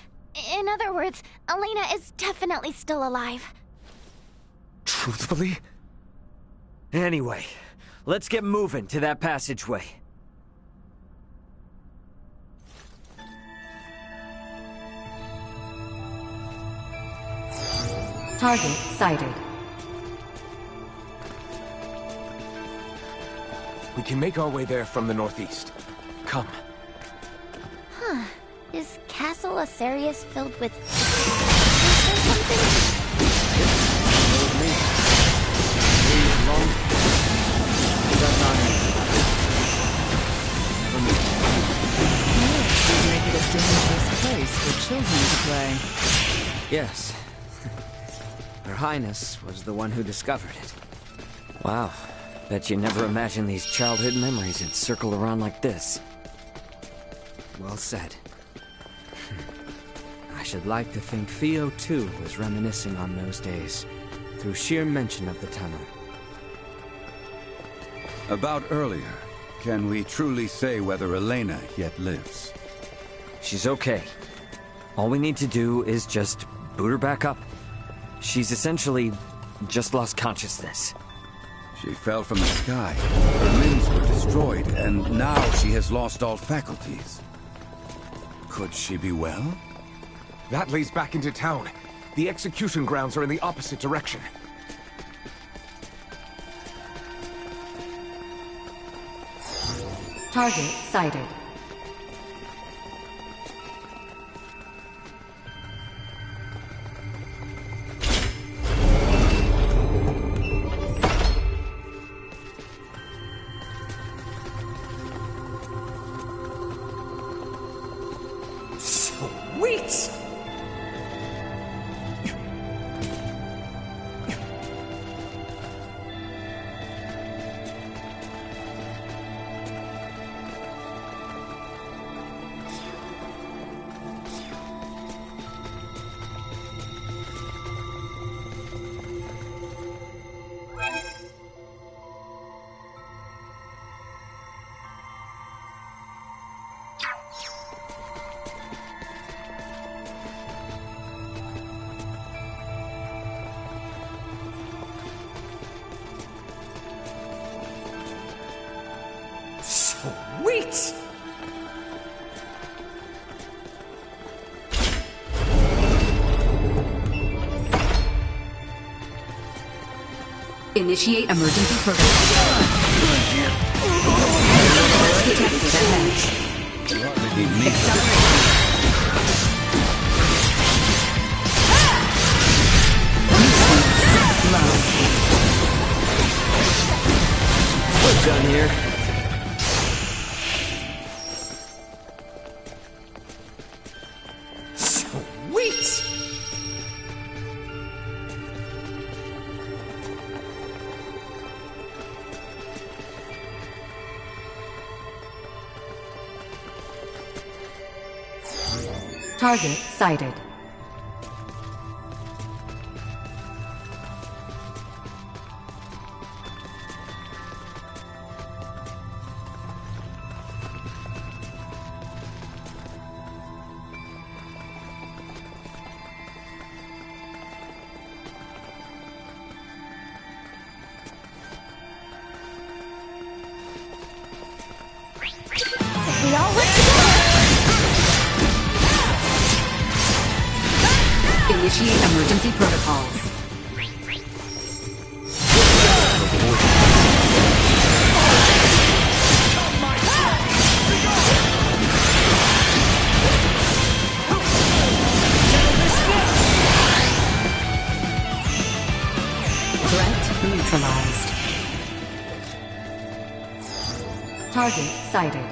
In other words, Elena is definitely still alive. Truthfully? Anyway, let's get moving to that passageway. Target sighted. We can make our way there from the northeast. Come. Huh. Is Castle Asarius filled with... Make it a dangerous place for children to play. Yes. Her Highness was the one who discovered it. Wow. Bet you never imagined these childhood memories would circle around like this. Well said. I should like to think Theo, too, was reminiscing on those days, through sheer mention of the tunnel. About earlier, can we truly say whether Elena yet lives? She's okay. All we need to do is just boot her back up. She's essentially just lost consciousness. She fell from the sky. Her limbs were destroyed, and now she has lost all faculties. Could she be well? That leads back into town. The execution grounds are in the opposite direction. Target sighted. Sweet! Sweet! Initiate emergency protocol. Detected ahead. Accelerate. Target sighted. We all work together! Initiate emergency protocols. Threat neutralized. Target sighted.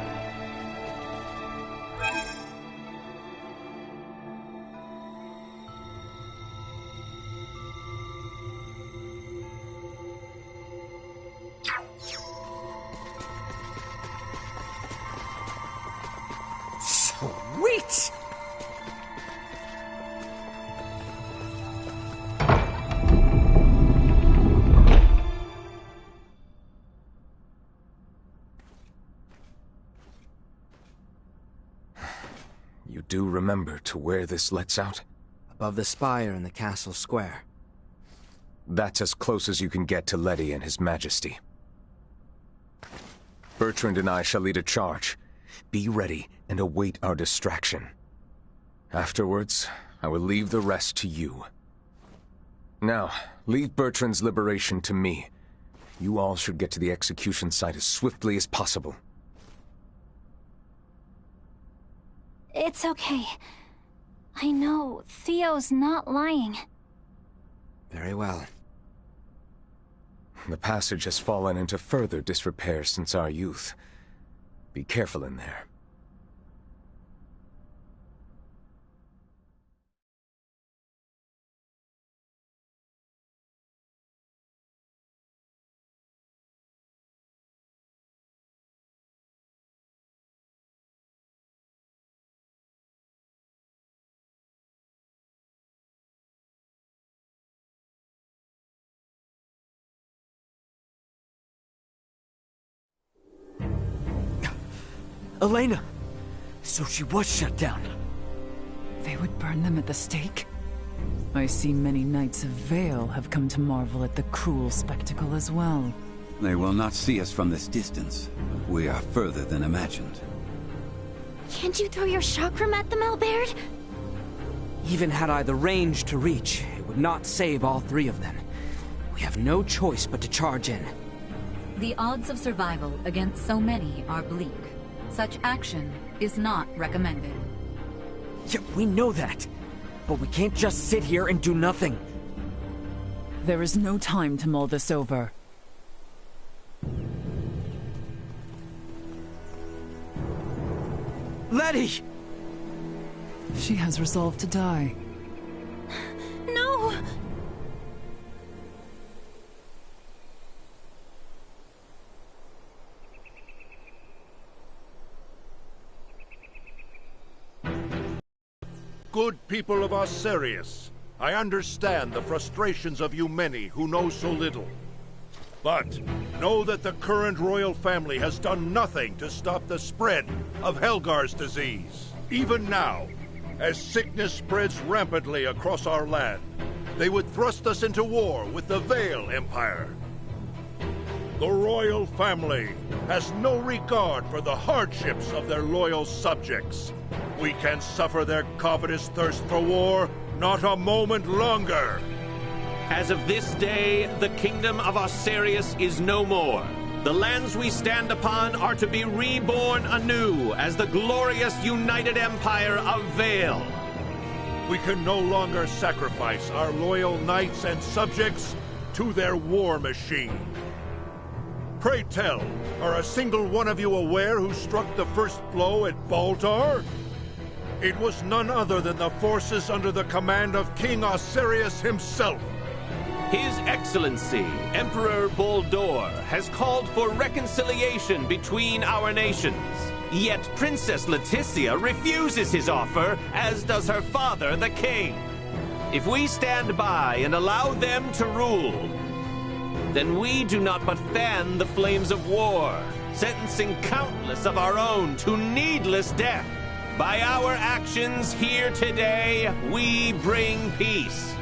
Sweet! You do remember to where this lets out? Above the spire in the castle square. That's as close as you can get to Letty and His Majesty. Bertrand and I shall lead a charge. Be ready and await our distraction. Afterwards, I will leave the rest to you. Now, leave Bertrand's liberation to me. You all should get to the execution site as swiftly as possible. It's okay. I know Theo's not lying. Very well. The passage has fallen into further disrepair since our youth. Be careful in there. Elena! So she was shut down. They would burn them at the stake? I see many Knights of Vale have come to marvel at the cruel spectacle as well. They will not see us from this distance. We are further than imagined. Can't you throw your chakram at them, Albert? Even had I the range to reach, it would not save all three of them. We have no choice but to charge in. The odds of survival against so many are bleak. Such action is not recommended. Yeah, we know that. But we can't just sit here and do nothing. There is no time to mull this over. Letty! She has resolved to die. No! Good people of Osirius, I understand the frustrations of you many who know so little. But know that the current royal family has done nothing to stop the spread of Helgar's disease. Even now, as sickness spreads rampantly across our land, they would thrust us into war with the Vale Empire. The royal family has no regard for the hardships of their loyal subjects. We can suffer their covetous thirst for war not a moment longer. As of this day, the kingdom of Osirius is no more. The lands we stand upon are to be reborn anew as the glorious united empire of Vale. We can no longer sacrifice our loyal knights and subjects to their war machine. Pray tell, are a single one of you aware who struck the first blow at Baldar? It was none other than the forces under the command of King Osirius himself. His Excellency, Emperor Baldor, has called for reconciliation between our nations. Yet Princess Leticia refuses his offer, as does her father, the king. If we stand by and allow them to rule, then we do not but fan the flames of war, sentencing countless of our own to needless death. By our actions here today, we bring peace.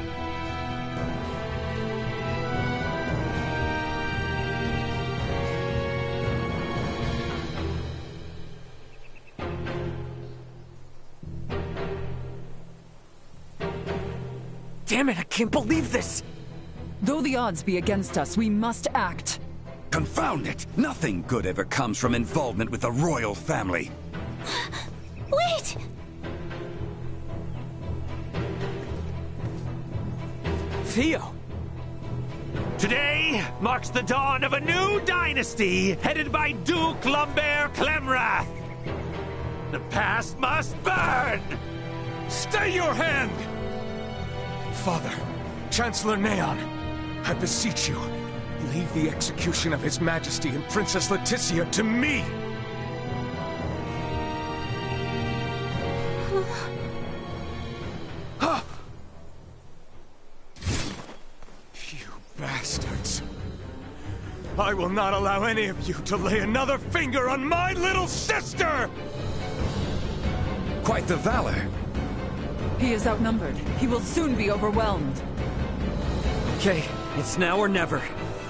Damn it, I can't believe this! Though the odds be against us, we must act. Confound it! Nothing good ever comes from involvement with the royal family. Wait! Theo! Today marks the dawn of a new dynasty, headed by Duke Lambert Clemrath. The past must burn! Stay your hand! Father, Chancellor Neon, I beseech you, leave the execution of His Majesty and Princess Leticia to me! You bastards! I will not allow any of you to lay another finger on my little sister! Quite the valor. He is outnumbered. He will soon be overwhelmed. Okay, it's now or never.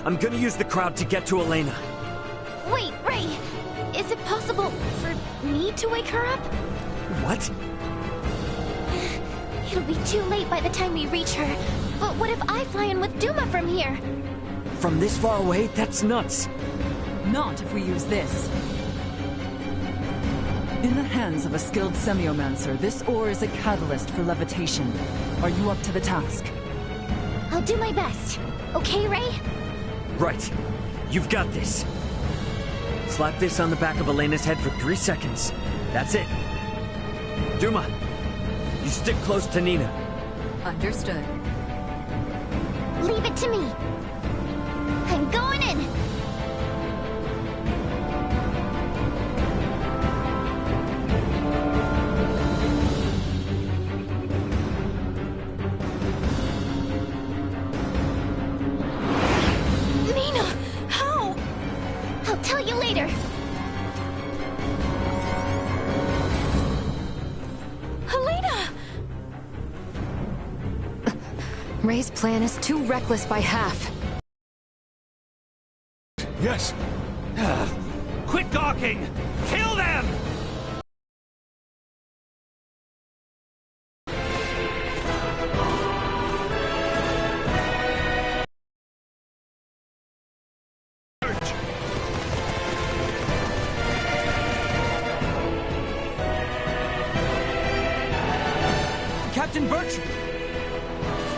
I'm gonna use the crowd to get to Elena. Wait, Ray! Is it possible for me to wake her up? What? It'll be too late by the time we reach her. But what if I fly in with Duma from here? From this far away? That's nuts. Not if we use this. In the hands of a skilled semiomancer, this ore is a catalyst for levitation. Are you up to the task? I'll do my best. Okay, Ray? Right. You've got this. Slap this on the back of Elena's head for 3 seconds. That's it. Duma, you stick close to Nina. Understood. Leave it to me. I'm going in. Nina, how? I'll tell you later. Helena! Ray's plan is too reckless by half. Yes! Quit gawking! Kill them! Captain Bertrand!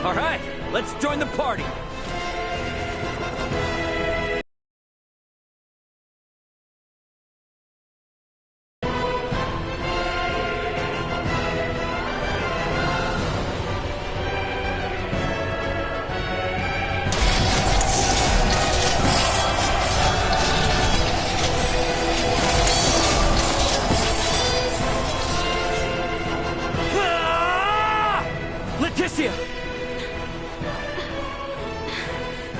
All right, let's join the party. Leticia!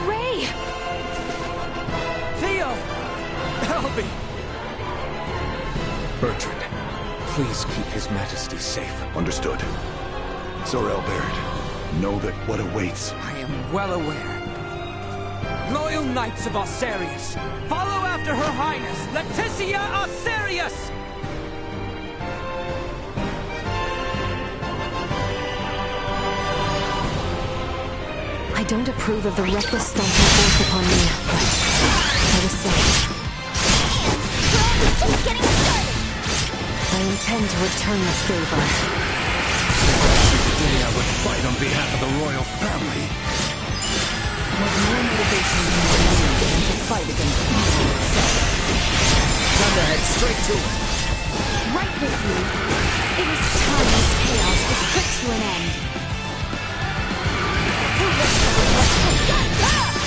Ray! Theo! Help me! Bertrand, please keep His Majesty safe. Understood. Zor-El Baird, know that what awaits... I am well aware. Loyal Knights of Osarius, follow after Her Highness, Leticia Osarius! I don't approve of the reckless stomp you forced upon me, but I was saved. Just getting started! I intend to return the favor. Today I would fight on behalf of the royal family. I have more motivation than to fight against evil itself. Time to head straight to it. Right with you. It is time this chaos was put to an end.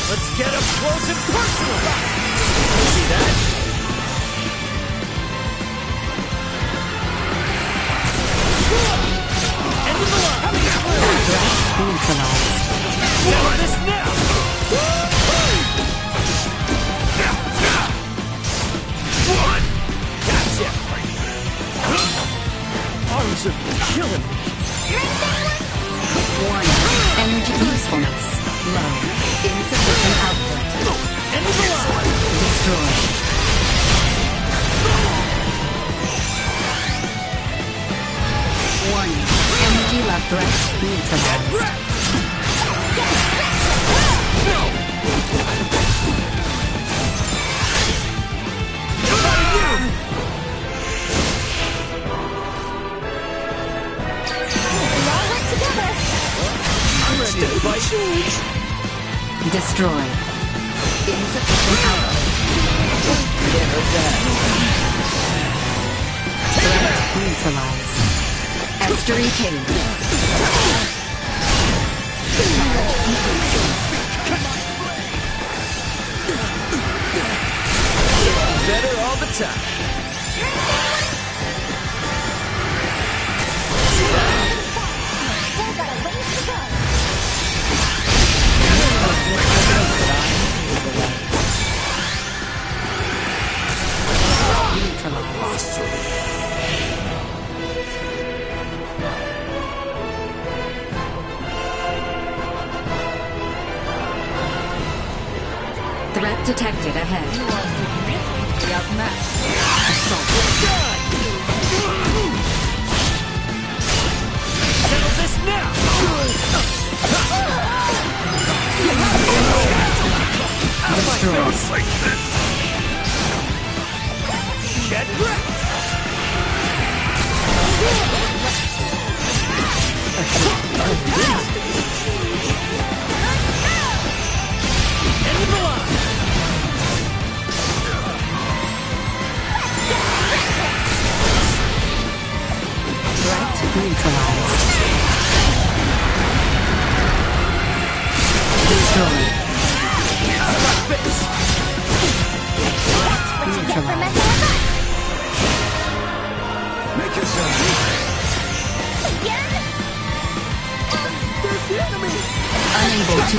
Let's get up close and personal! See that? Threat neutralized. Destroy. Insufficient power. Threat neutralized. Estuary cave. Better all the time. Threat detected ahead. Settle this now! Destroy. Get wrecked! End of the line! Threat neutralized. Destroy. Neutralized. Make yourself There's the enemy! Unable to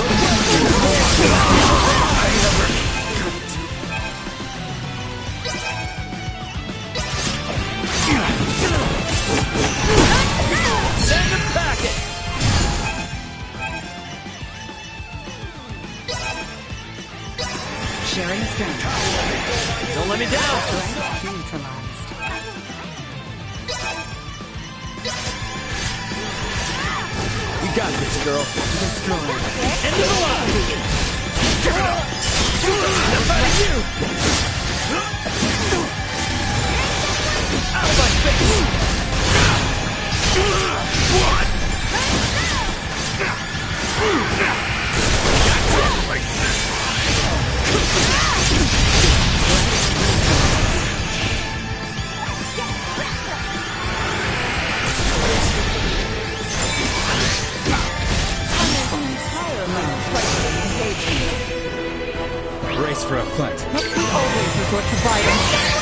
Send a packet! sharing strength. Don't let me down! Threat neutralized. You got this, girl. Destroy. End of the line! Give it up! Enough out of you! Out of my face! What? Like this. Brace for a fight. Must we always resort to violence?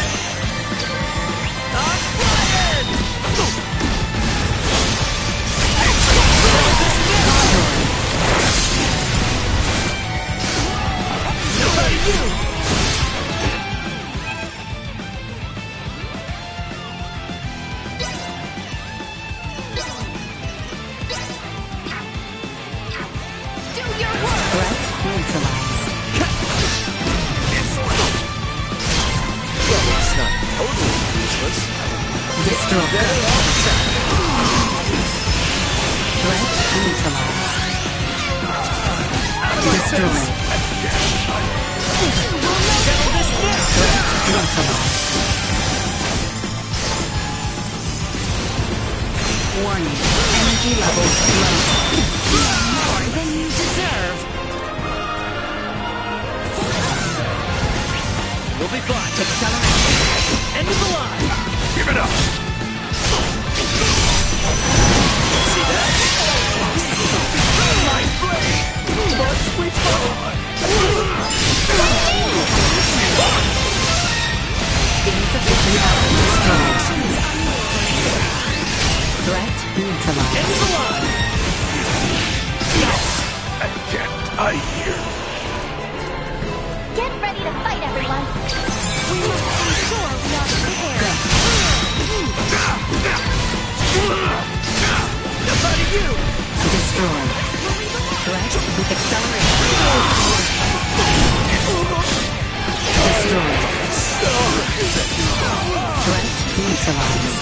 Warning. Energy levels low. More than you deserve. We'll be fine. Acceleration. End of the line. Give it up. See that? My blade. More sweet spot. Insufficient power destroyed. Threat neutralized. End of the line. I can't die here. Get ready to fight, everyone! We must ensure we are prepared. Enough out of you. Destroy. Threat acceleration. Destroy. Threat neutralized.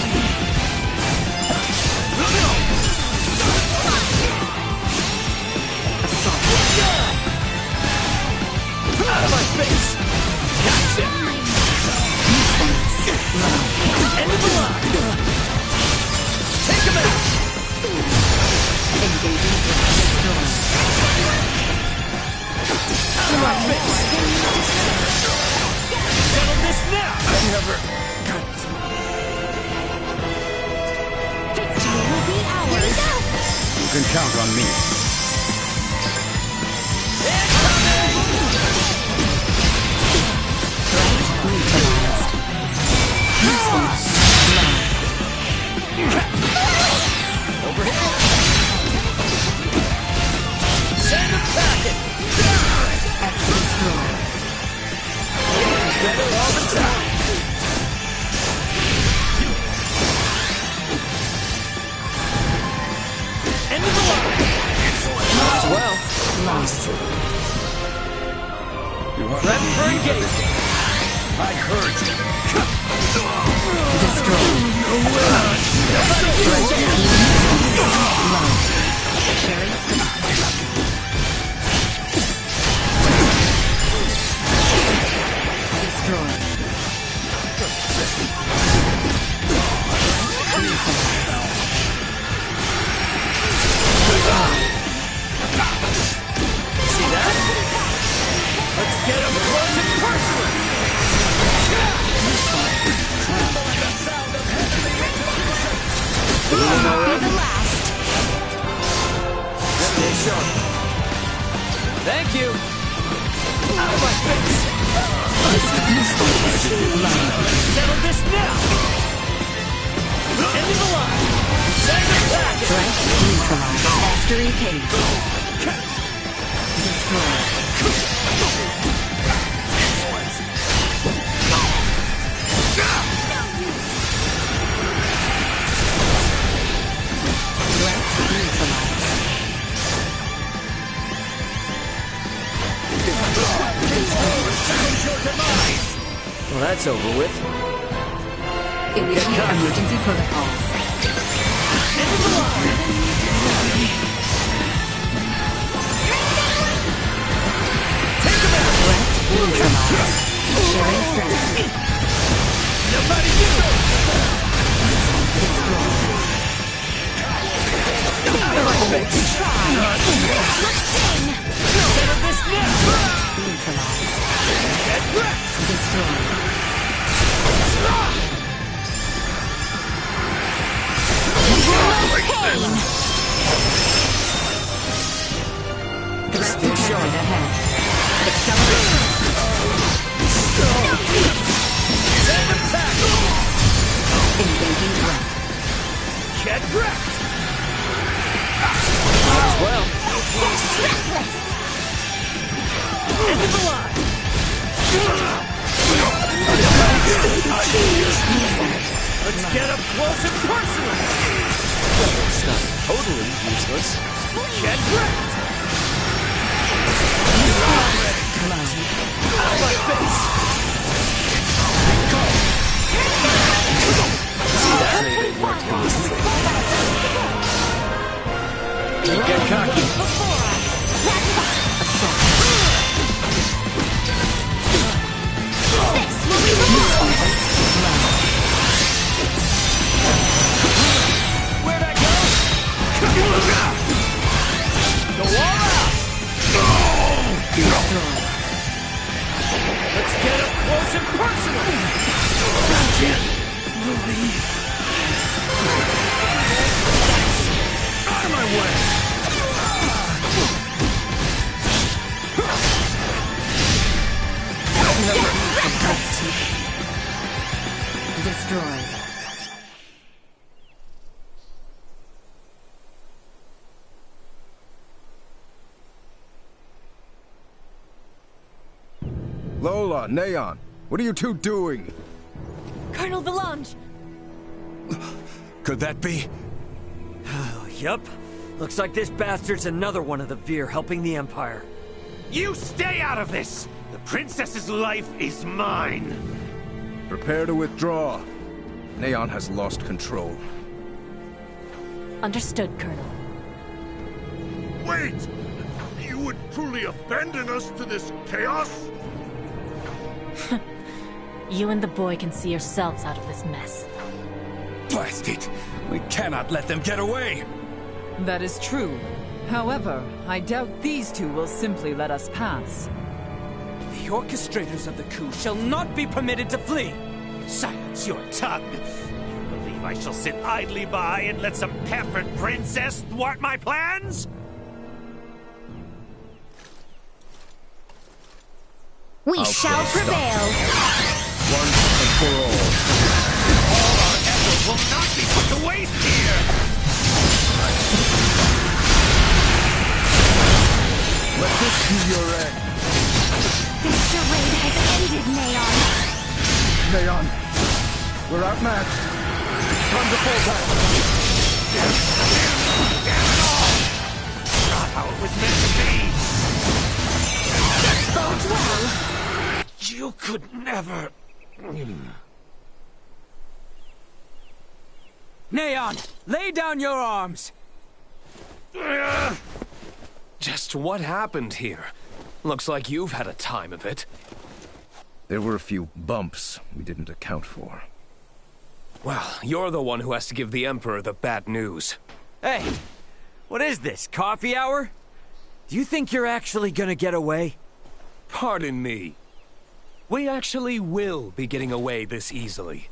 can count on me. Send a packet! Better all the time! End of the line! As well. You are Ready for engagement! I heard you. See that? Let's get him close and personal! Stay sharp. Thank you. Out of my face. Settle this now. End of the line. Send the packet. Mastery cage. Destroy. Well, that's over with. Initiate emergency protocols. Take him out! Sharing strategy. Nobody get over! Settle this now! Get wrecked! Destroy. Threat detected ahead. Acceleration. Send attack! Engaging threat. Get wrecked! As well. End of the line! Let's get up close and personal! It's not totally useless. Get wrecked! Out of my face! See that? Don't get cocky. Where'd I go? Go all out! Let's get up close and personal! Gotcha! Out of my way! Destroyed. Lola, Neon, what are you two doing? Colonel Valange! Could that be? Yup. Looks like this bastard's another one of the Veer helping the Empire. You stay out of this! The princess's life is mine! Prepare to withdraw. Neon has lost control. Understood, Colonel. Wait! You would truly abandon us to this chaos? You and the boy can see yourselves out of this mess. Blast it! We cannot let them get away! That is true. However, I doubt these two will simply let us pass. The orchestrators of the coup shall not be permitted to flee! Silence your tongue! You believe believe I shall sit idly by and let some pampered princess thwart my plans? We shall prevail. Once and for all. All our efforts will not be put to waste here! Let this be your end. This charade has ended, Neon. Neon, we're outmatched. Time to fall back. Damn it all! Not how it was meant to be! This bodes well. You could never... Neon, lay down your arms! Just what happened here? Looks like you've had a time of it. There were a few bumps we didn't account for. Well, you're the one who has to give the Emperor the bad news. Hey, what is this, coffee hour? Do you think you're actually gonna get away? Pardon me. We actually will be getting away this easily.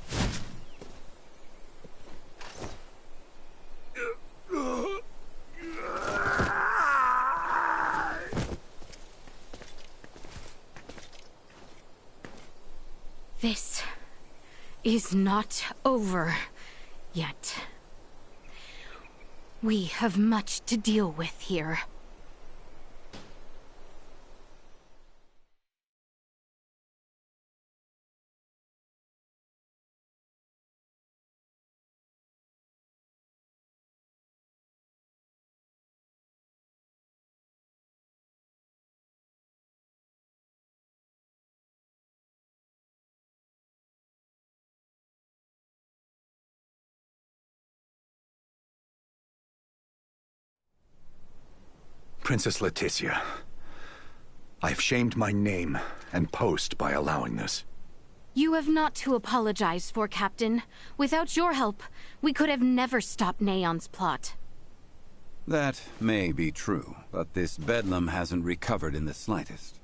This is not over yet. We have much to deal with here. Princess Leticia, I've shamed my name and post by allowing this. You have not to apologize for, Captain. Without your help, we could have never stopped Neon's plot. That may be true, but this bedlam hasn't recovered in the slightest.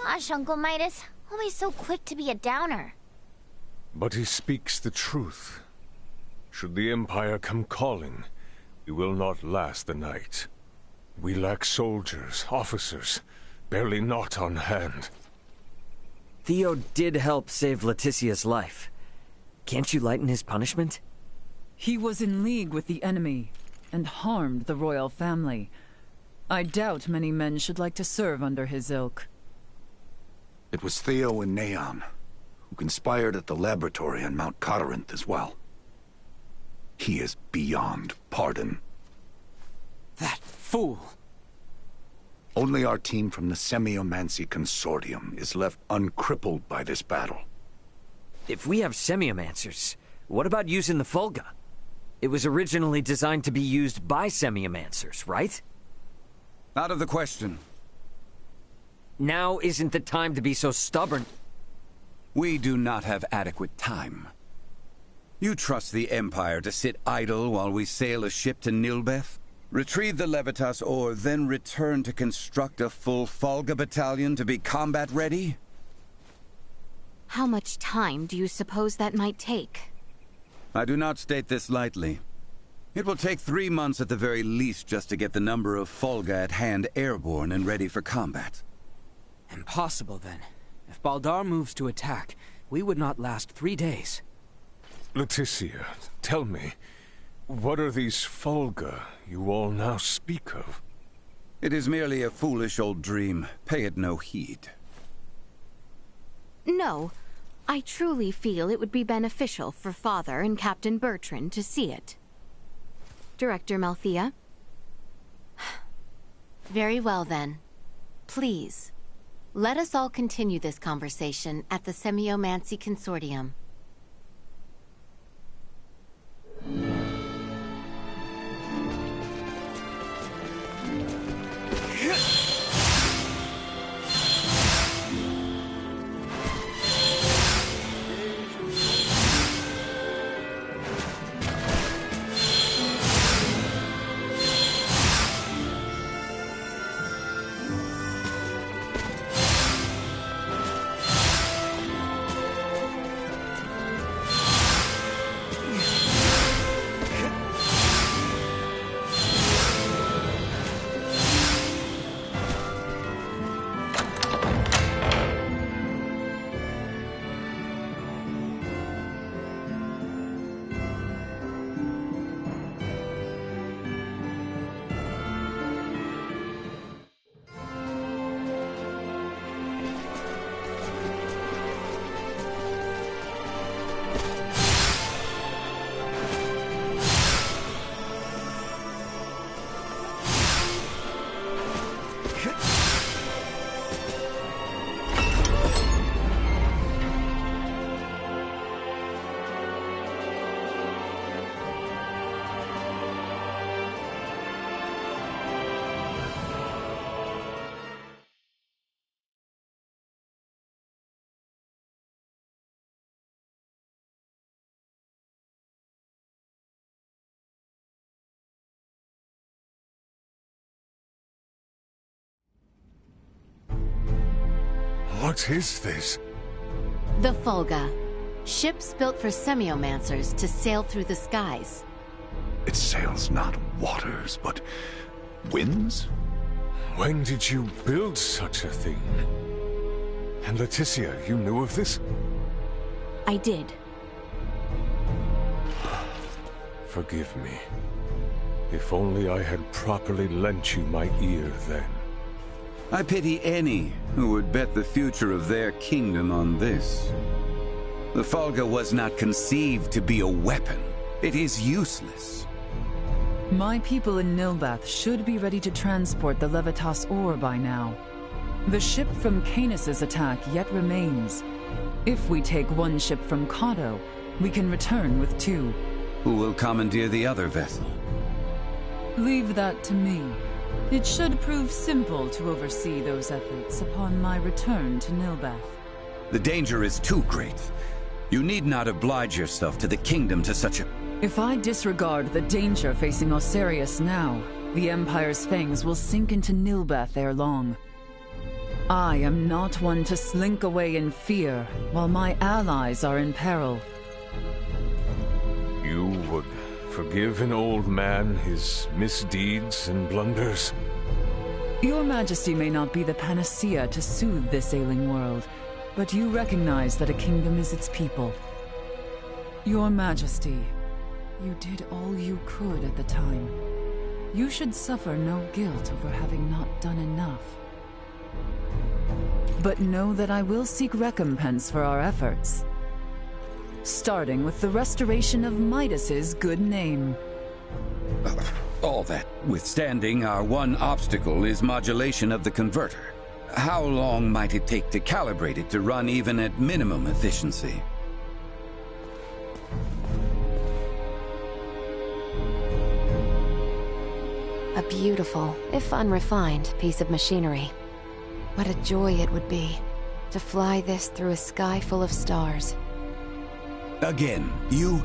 Gosh, Uncle Midas, always so quick to be a downer. But he speaks the truth. Should the Empire come calling, we will not last the night. We lack soldiers, officers, barely naught on hand. Theo did help save Leticia's life. Can't you lighten his punishment? He was in league with the enemy and harmed the royal family. I doubt many men should like to serve under his ilk. It was Theo and Neon, who conspired at the laboratory on Mount Corinth as well. He is beyond pardon. That fool! Only our team from the Semiomancy Consortium is left uncrippled by this battle. If we have Semiomancers, what about using the Fulga? It was originally designed to be used by Semiomancers, right? Out of the question. Now isn't the time to be so stubborn. We do not have adequate time. You trust the Empire to sit idle while we sail a ship to Nilbeth? Retrieve the Levitas ore, then return to construct a full Fulga battalion to be combat ready? How much time do you suppose that might take? I do not state this lightly. It will take 3 months at the very least just to get the number of Fulga at hand airborne and ready for combat. Impossible, then. If Baldar moves to attack, we would not last 3 days. Leticia, tell me, what are these Fulga you all now speak of? It is merely a foolish old dream. Pay it no heed. No. I truly feel it would be beneficial for Father and Captain Bertrand to see it. Director Malthea? Very well, then. Please, let us all continue this conversation at the Semiomancy Consortium. What is this? The Fulga. Ships built for semiomancers to sail through the skies. It sails not waters, but winds? When did you build such a thing? And Leticia, you knew of this? I did. Forgive me. If only I had properly lent you my ear then. I pity any who would bet the future of their kingdom on this. The Fulga was not conceived to be a weapon. It is useless. My people in Nilbath should be ready to transport the Levitas ore by now. The ship from Canis' attack yet remains. If we take one ship from Kato, we can return with 2. Who will commandeer the other vessel? Leave that to me. It should prove simple to oversee those efforts upon my return to Nilbath. The danger is too great. You need not oblige yourself to the kingdom to such a... If I disregard the danger facing Osarius now, the Empire's fangs will sink into Nilbath ere long. I am not one to slink away in fear while my allies are in peril. You would forgive an old man his misdeeds and blunders? Your Majesty may not be the panacea to soothe this ailing world, but you recognize that a kingdom is its people. Your Majesty, you did all you could at the time. You should suffer no guilt over having not done enough. But know that I will seek recompense for our efforts. Starting with the restoration of Midas's good name. All that withstanding, our one obstacle is modulation of the converter. How long might it take to calibrate it to run even at minimum efficiency? A beautiful, if unrefined, piece of machinery. What a joy it would be to fly this through a sky full of stars. Again, you...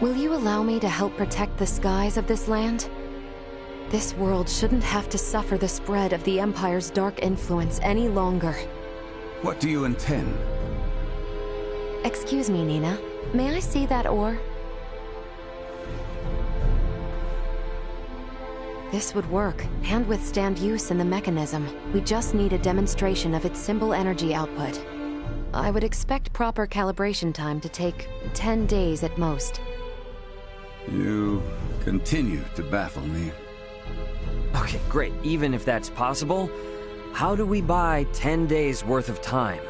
Will you allow me to help protect the skies of this land? This world shouldn't have to suffer the spread of the Empire's dark influence any longer. What do you intend? Excuse me, Nina. May I see that ore? This would work, and withstand use in the mechanism. We just need a demonstration of its symbol energy output. I would expect proper calibration time to take 10 days at most. You continue to baffle me. Okay, great. Even if that's possible, how do we buy 10 days worth of time?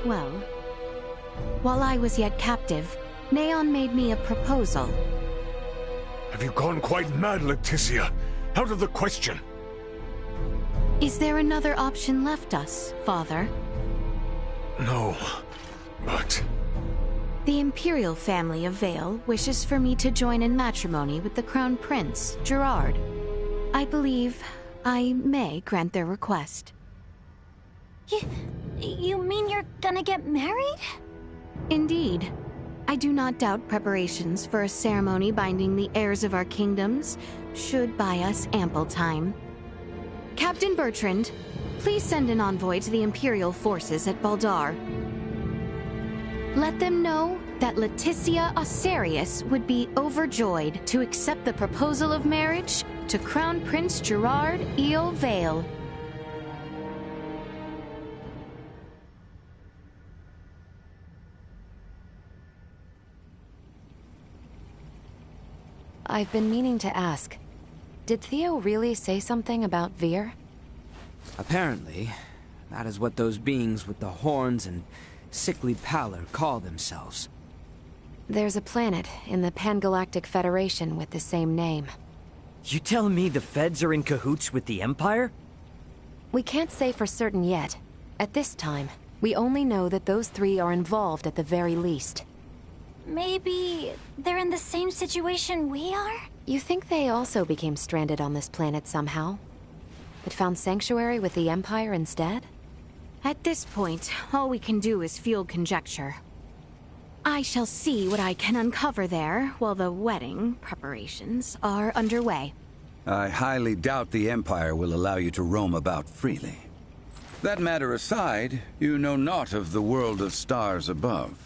Well, while I was yet captive, Neon made me a proposal. Have you gone quite mad, Leticia? Out of the question. Is there another option left us, Father? No, but... The Imperial family of Vale wishes for me to join in matrimony with the Crown Prince, Gerard. I believe I may grant their request. You mean you're gonna get married? Indeed. I do not doubt preparations for a ceremony binding the heirs of our kingdoms should buy us ample time. Captain Bertrand, please send an envoy to the Imperial forces at Baldar. Let them know that Leticia Osarius would be overjoyed to accept the proposal of marriage to Crown Prince Gerard Eo Vale. I've been meaning to ask, did Theo really say something about Vir? Apparently, that is what those beings with the horns and sickly pallor call themselves. There's a planet in the Pangalactic Federation with the same name. You telling me the Feds are in cahoots with the Empire? We can't say for certain yet. At this time, we only know that those 3 are involved at the very least. Maybe they're in the same situation we are? You think they also became stranded on this planet somehow? But found sanctuary with the Empire instead? At this point, all we can do is field conjecture. I shall see what I can uncover there while the wedding preparations are underway. I highly doubt the Empire will allow you to roam about freely. That matter aside, you know naught of the world of stars above.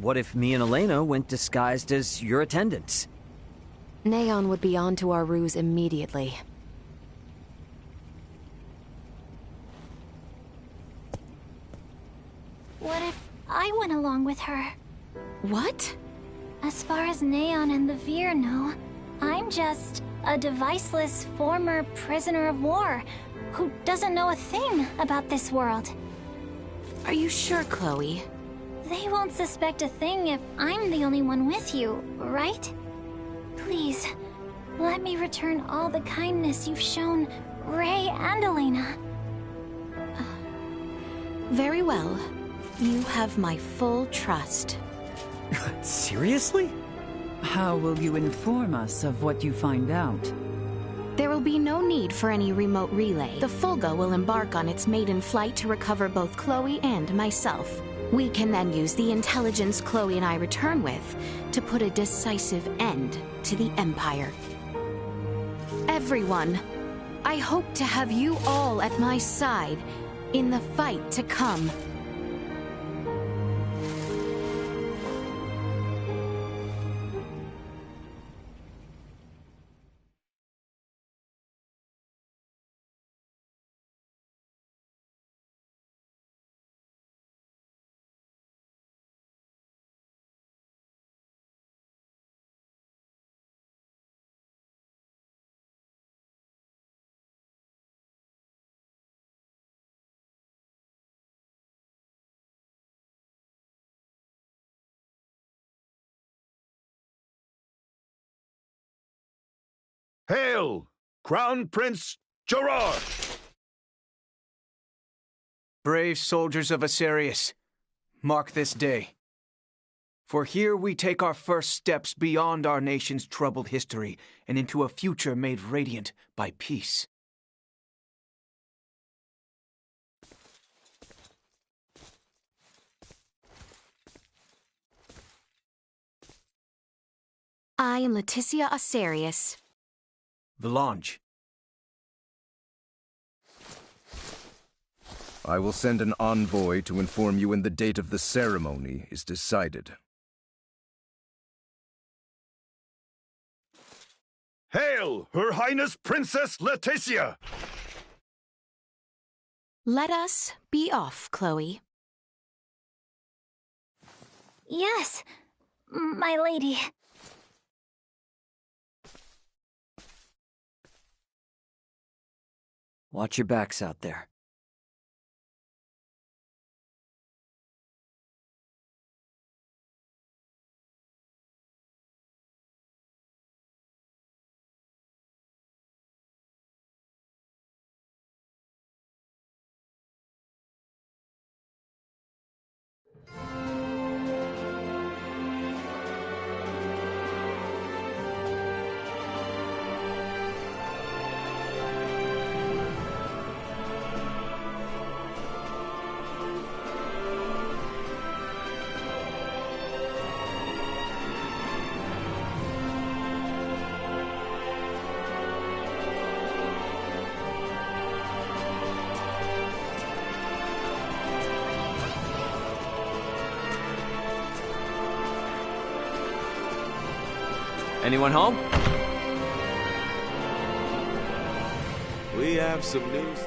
What if me and Elena went disguised as your attendants? Neon would be onto our ruse immediately. What if I went along with her? What? As far as Neon and the Veer know, I'm just a deviceless former prisoner of war who doesn't know a thing about this world. Are you sure, Chloe? They won't suspect a thing if I'm the only one with you, right? Please, let me return all the kindness you've shown Ray and Elena. Very well. You have my full trust. Seriously? How will you inform us of what you find out? There will be no need for any remote relay. The Fulga will embark on its maiden flight to recover both Chloe and myself. We can then use the intelligence Chloe and I return with to put a decisive end to the Empire. Everyone, I hope to have you all at my side in the fight to come. Hail, Crown Prince Gerard! Brave soldiers of Asarius, mark this day. For here we take our first steps beyond our nation's troubled history and into a future made radiant by peace. I am Leticia Asarius. Vlange. I will send an envoy to inform you when the date of the ceremony is decided. Hail, Her Highness Princess Leticia! Let us be off, Chloe. Yes, my lady. Watch your backs out there. Anyone home? We have some news.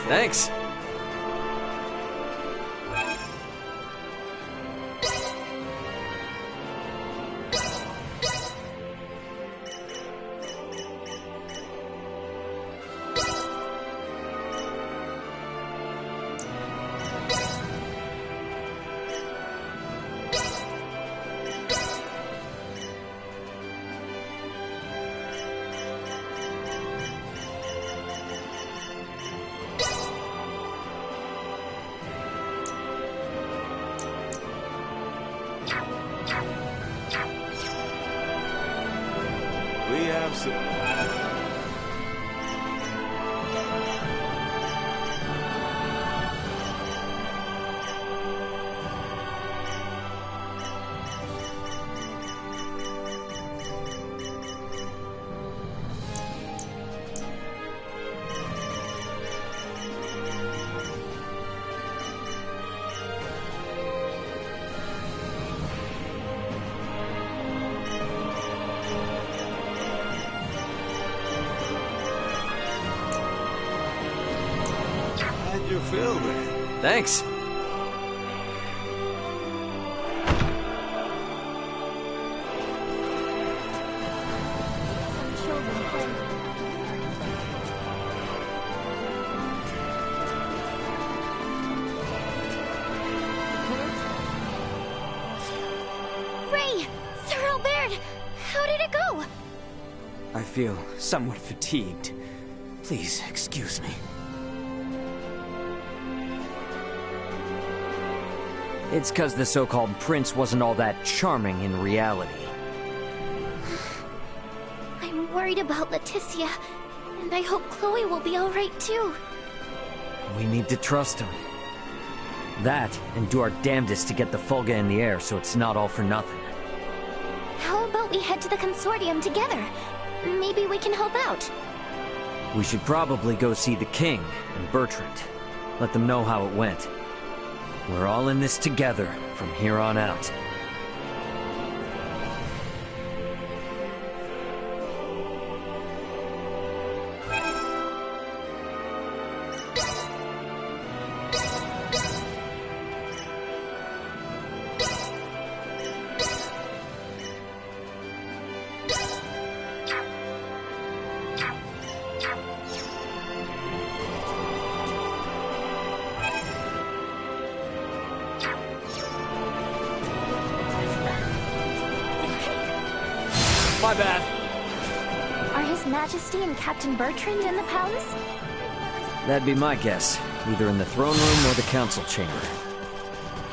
Thanks. We have some... How'd you feel there? Thanks. Ray! Sir Albert! How did it go? I feel somewhat fatigued. Please excuse me. It's 'cause the so-called prince wasn't all that charming in reality. I'm worried about Leticia, and I hope Chloe will be alright too. We need to trust him. That, and do our damnedest to get the Fulga in the air so it's not all for nothing. How about we head to the consortium together? Maybe we can help out. We should probably go see the king and Bertrand. Let them know how it went. We're all in this together from here on out. My bad. Are His Majesty and Captain Bertrand in the palace? That'd be my guess. Either in the throne room or the council chamber.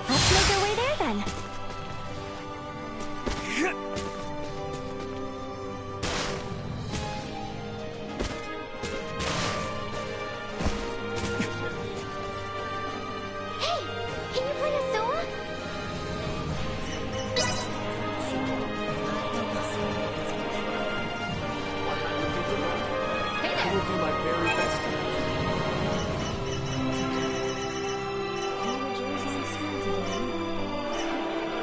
Let's make our way there then. Hey! Can you play a solo? I will do my very best to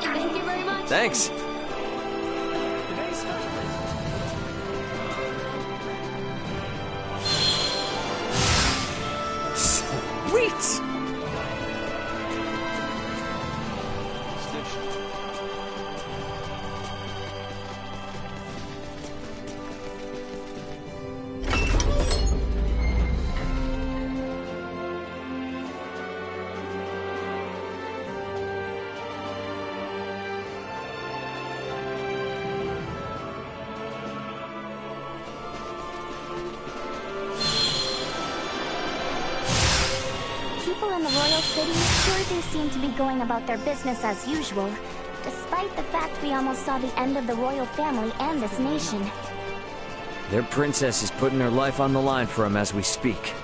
Thank you very much. Thanks. Sweet! People in the royal city sure do seem to be going about their business as usual, despite the fact we almost saw the end of the royal family and this nation. Their princess is putting her life on the line for them as we speak.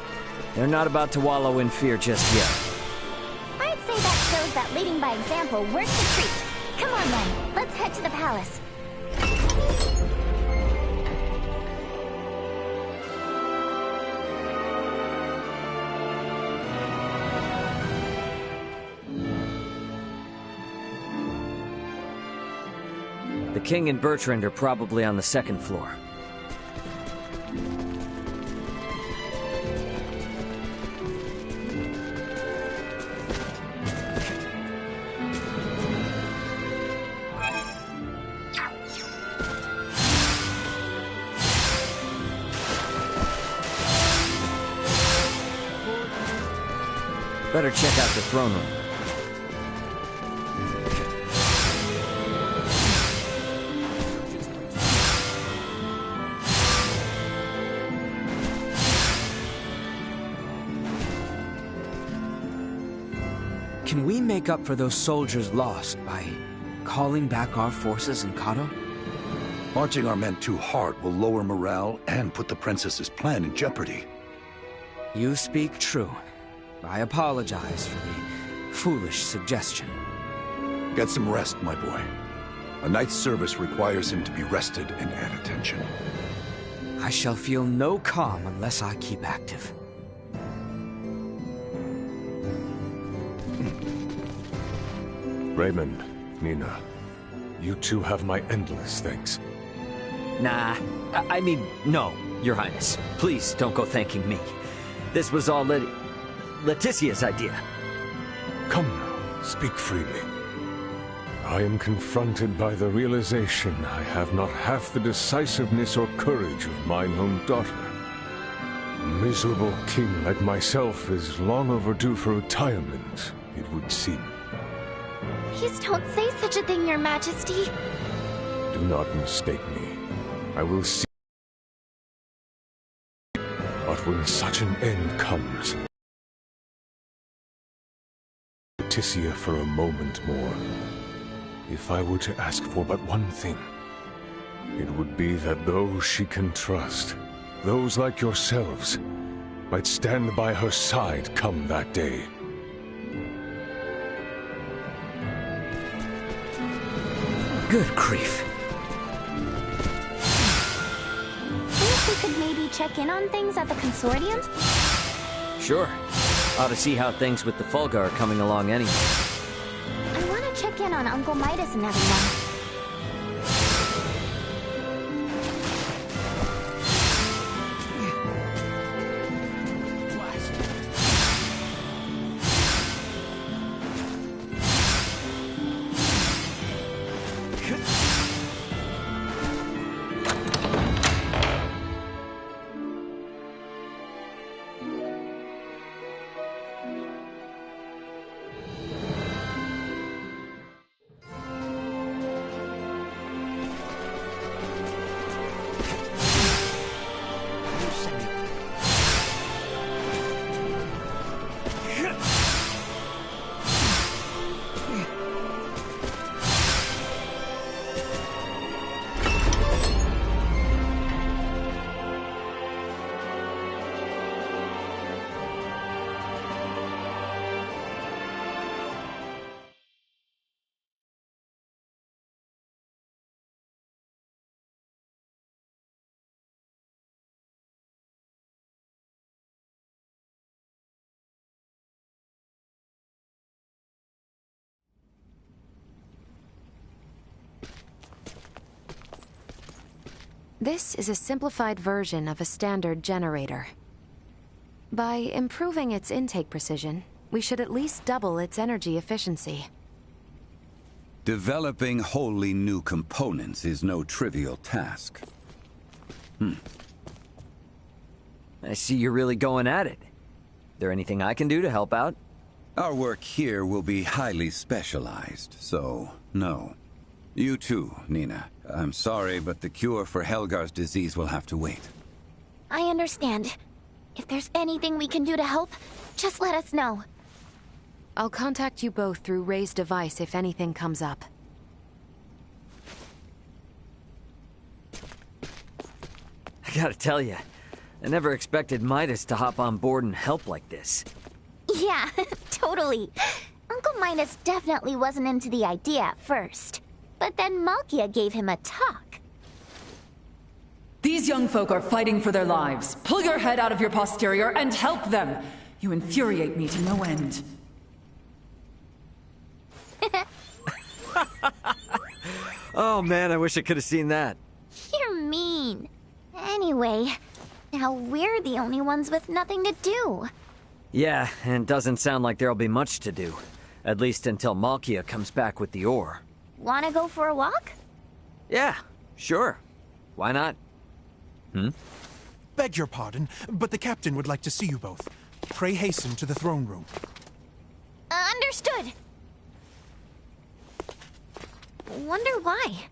They're not about to wallow in fear just yet. I'd say that shows that leading by example worth the treat. Come on then, let's head to the palace. The king and Bertrand are probably on the second floor. Better check out the throne room. Can we make up for those soldiers lost by calling back our forces in Kato? Marching our men too hard will lower morale and put the princess's plan in jeopardy. You speak true. I apologize for the foolish suggestion. Get some rest, my boy. A night's service requires him to be rested and at attention. I shall feel no calm unless I keep active. Raymond, Nina, you two have my endless thanks. Nah, I mean, no, Your Highness. Please don't go thanking me. This was all Leticia's idea. Come now, speak freely. I am confronted by the realization I have not half the decisiveness or courage of mine own daughter. A miserable king like myself is long overdue for retirement, it would seem. Please don't say such a thing, Your Majesty. Do not mistake me. I will see. But when such an end comes, Leticia for a moment more. If I were to ask for but one thing, it would be that those she can trust, those like yourselves, might stand by her side come that day. Good grief. Think we could maybe check in on things at the Consortium? Sure. Ought to see how things with the Fulgur are coming along anyway. I want to check in on Uncle Midas and everyone. This is a simplified version of a standard generator. By improving its intake precision, we should at least double its energy efficiency. Developing wholly new components is no trivial task. I see you're really going at it. There anything I can do to help out? Our work here will be highly specialized, so no. You too, Nina. I'm sorry, but the cure for Helgar's disease will have to wait. I understand. If there's anything we can do to help, just let us know. I'll contact you both through Ray's device if anything comes up. I gotta tell you, I never expected Midas to hop on board and help like this. Yeah, totally. Uncle Midas definitely wasn't into the idea at first. But then Malkia gave him a talk. These young folk are fighting for their lives. Pull your head out of your posterior and help them! You infuriate me to no end. Oh man, I wish I could have seen that. You're mean. Anyway, now we're the only ones with nothing to do. Yeah, and doesn't sound like there'll be much to do. At least until Malkia comes back with the ore. Wanna go for a walk? Yeah, sure. Why not? Beg your pardon, but the captain would like to see you both. Pray hasten to the throne room. Understood! Wonder why.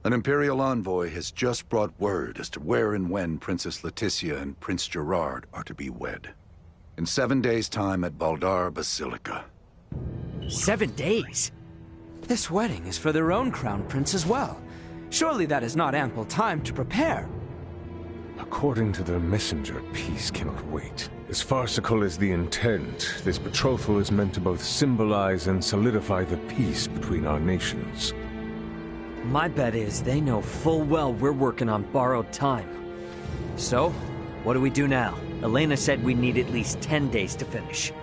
An Imperial envoy has just brought word as to where and when Princess Leticia and Prince Gerard are to be wed. In 7 days' time at Baldar Basilica. 7 days? This wedding is for their own crown prince as well. Surely that is not ample time to prepare. According to their messenger, peace cannot wait. As farcical as the intent, this betrothal is meant to both symbolize and solidify the peace between our nations. My bet is they know full well we're working on borrowed time. So, what do we do now? Elena said we need at least 10 days to finish.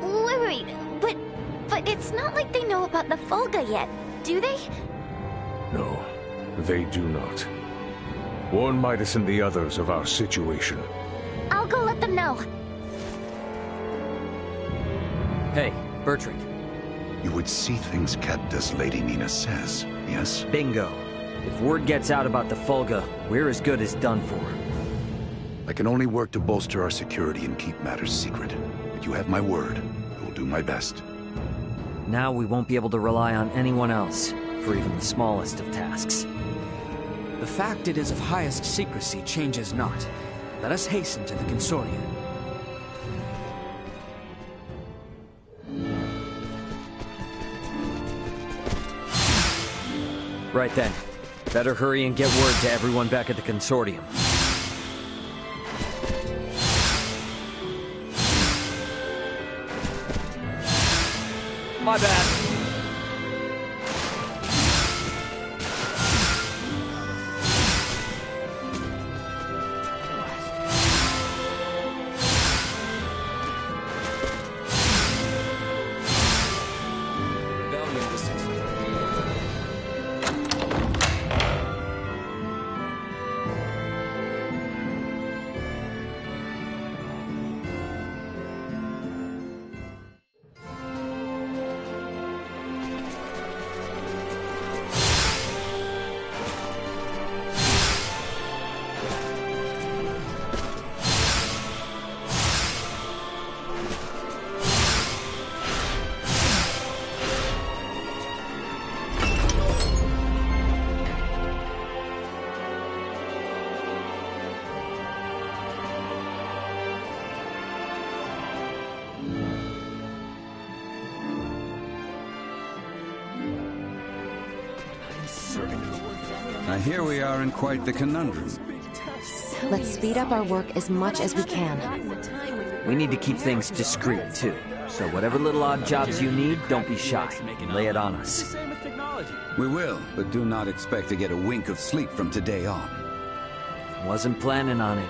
Wait, but it's not like they know about the Fulga yet, do they? No, they do not. Warn Midas and the others of our situation. I'll go let them know. Hey, Bertrand. You would see things kept as Lady Nina says, yes? Bingo. If word gets out about the Fulga, we're as good as done for. I can only work to bolster our security and keep matters secret. But you have my word. I will do my best. Now we won't be able to rely on anyone else, for even the smallest of tasks. The fact it is of highest secrecy changes not. Let us hasten to the Consortium. Right then. Better hurry and get word to everyone back at the Consortium. My bad. Now here we are in quite the conundrum. Let's speed up our work as much as we can. We need to keep things discreet, too. So whatever little odd jobs you need, don't be shy. Lay it on us. We will, but do not expect to get a wink of sleep from today on. Wasn't planning on it.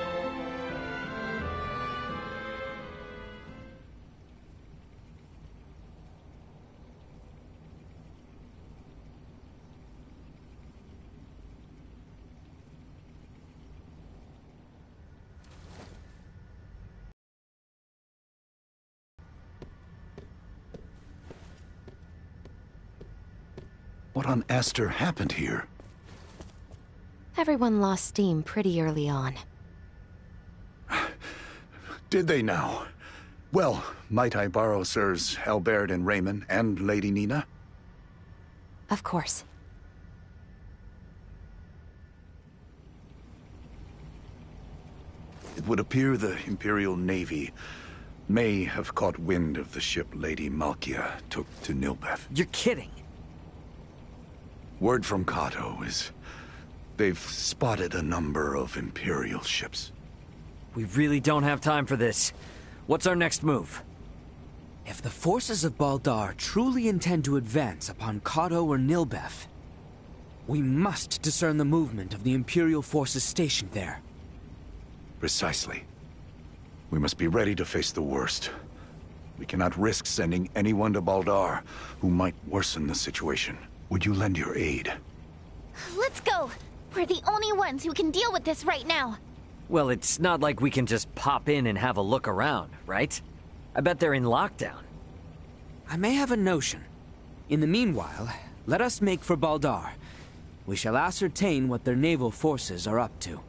What on Aster happened here? Everyone lost steam pretty early on. Did they now? Well, might I borrow Sirs Albert and Raymond and Lady Nina? Of course. It would appear the Imperial Navy may have caught wind of the ship Lady Malkia took to Nilbeth. You're kidding! Word from Kato is they've spotted a number of Imperial ships. We really don't have time for this. What's our next move? If the forces of Baldar truly intend to advance upon Kato or Nilbeth, we must discern the movement of the Imperial forces stationed there. Precisely. We must be ready to face the worst. We cannot risk sending anyone to Baldar who might worsen the situation. Would you lend your aid? Let's go! We're the only ones who can deal with this right now. Well, it's not like we can just pop in and have a look around, right? I bet they're in lockdown. I may have a notion. In the meanwhile, let us make for Baldar. We shall ascertain what their naval forces are up to.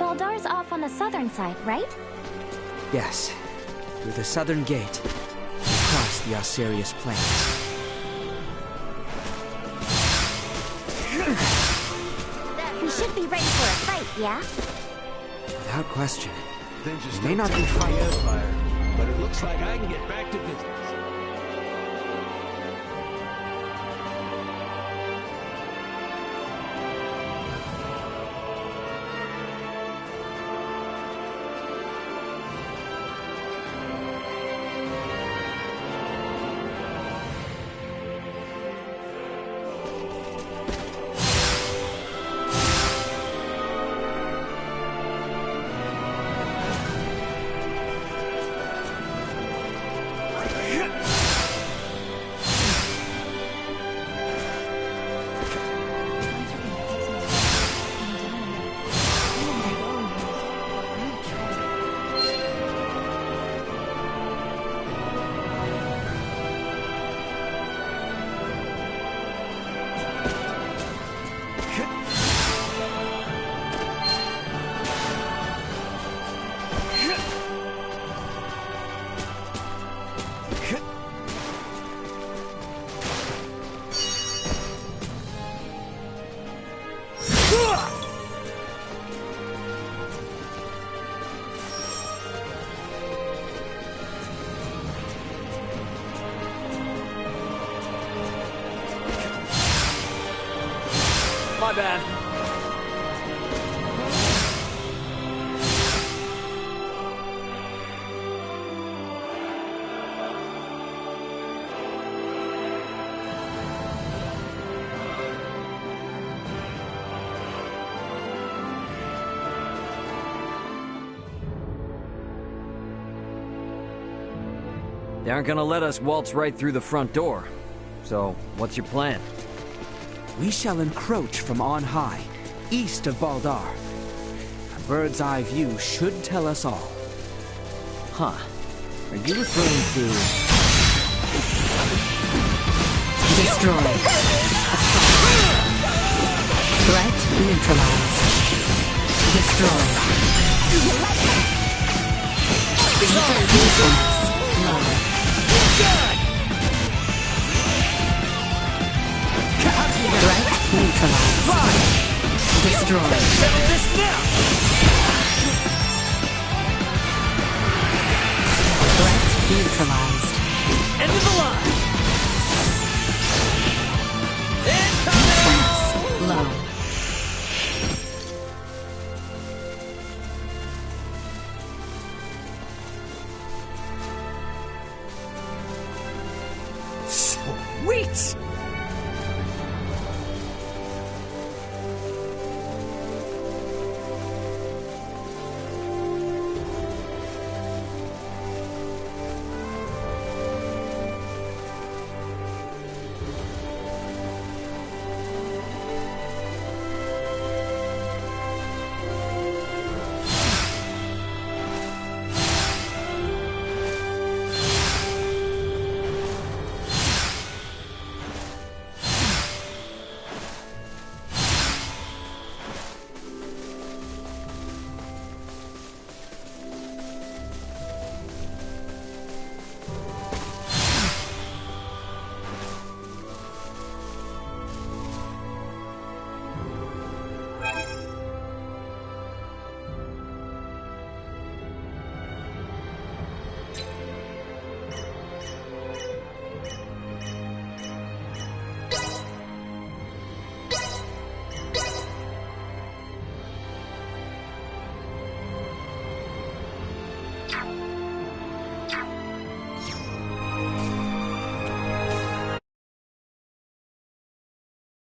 Baldar's off on the southern side, right? Yes, through the southern gate, across the Osirius Plains. We should be ready for a fight, yeah? Without question. Then just we may not be fighting. Fire, but it looks like I can get back to business. Yeah. My bad. They aren't gonna let us waltz right through the front door. So, what's your plan? We shall encroach from on high, east of Baldar. A bird's eye view should tell us all. Huh. Are you referring to... Destroy. Threat neutralized. Destroy. Defense low. Threat neutralized. Destroy. Settle this now! Threat neutralized. End of the line! Defense low. Sweet!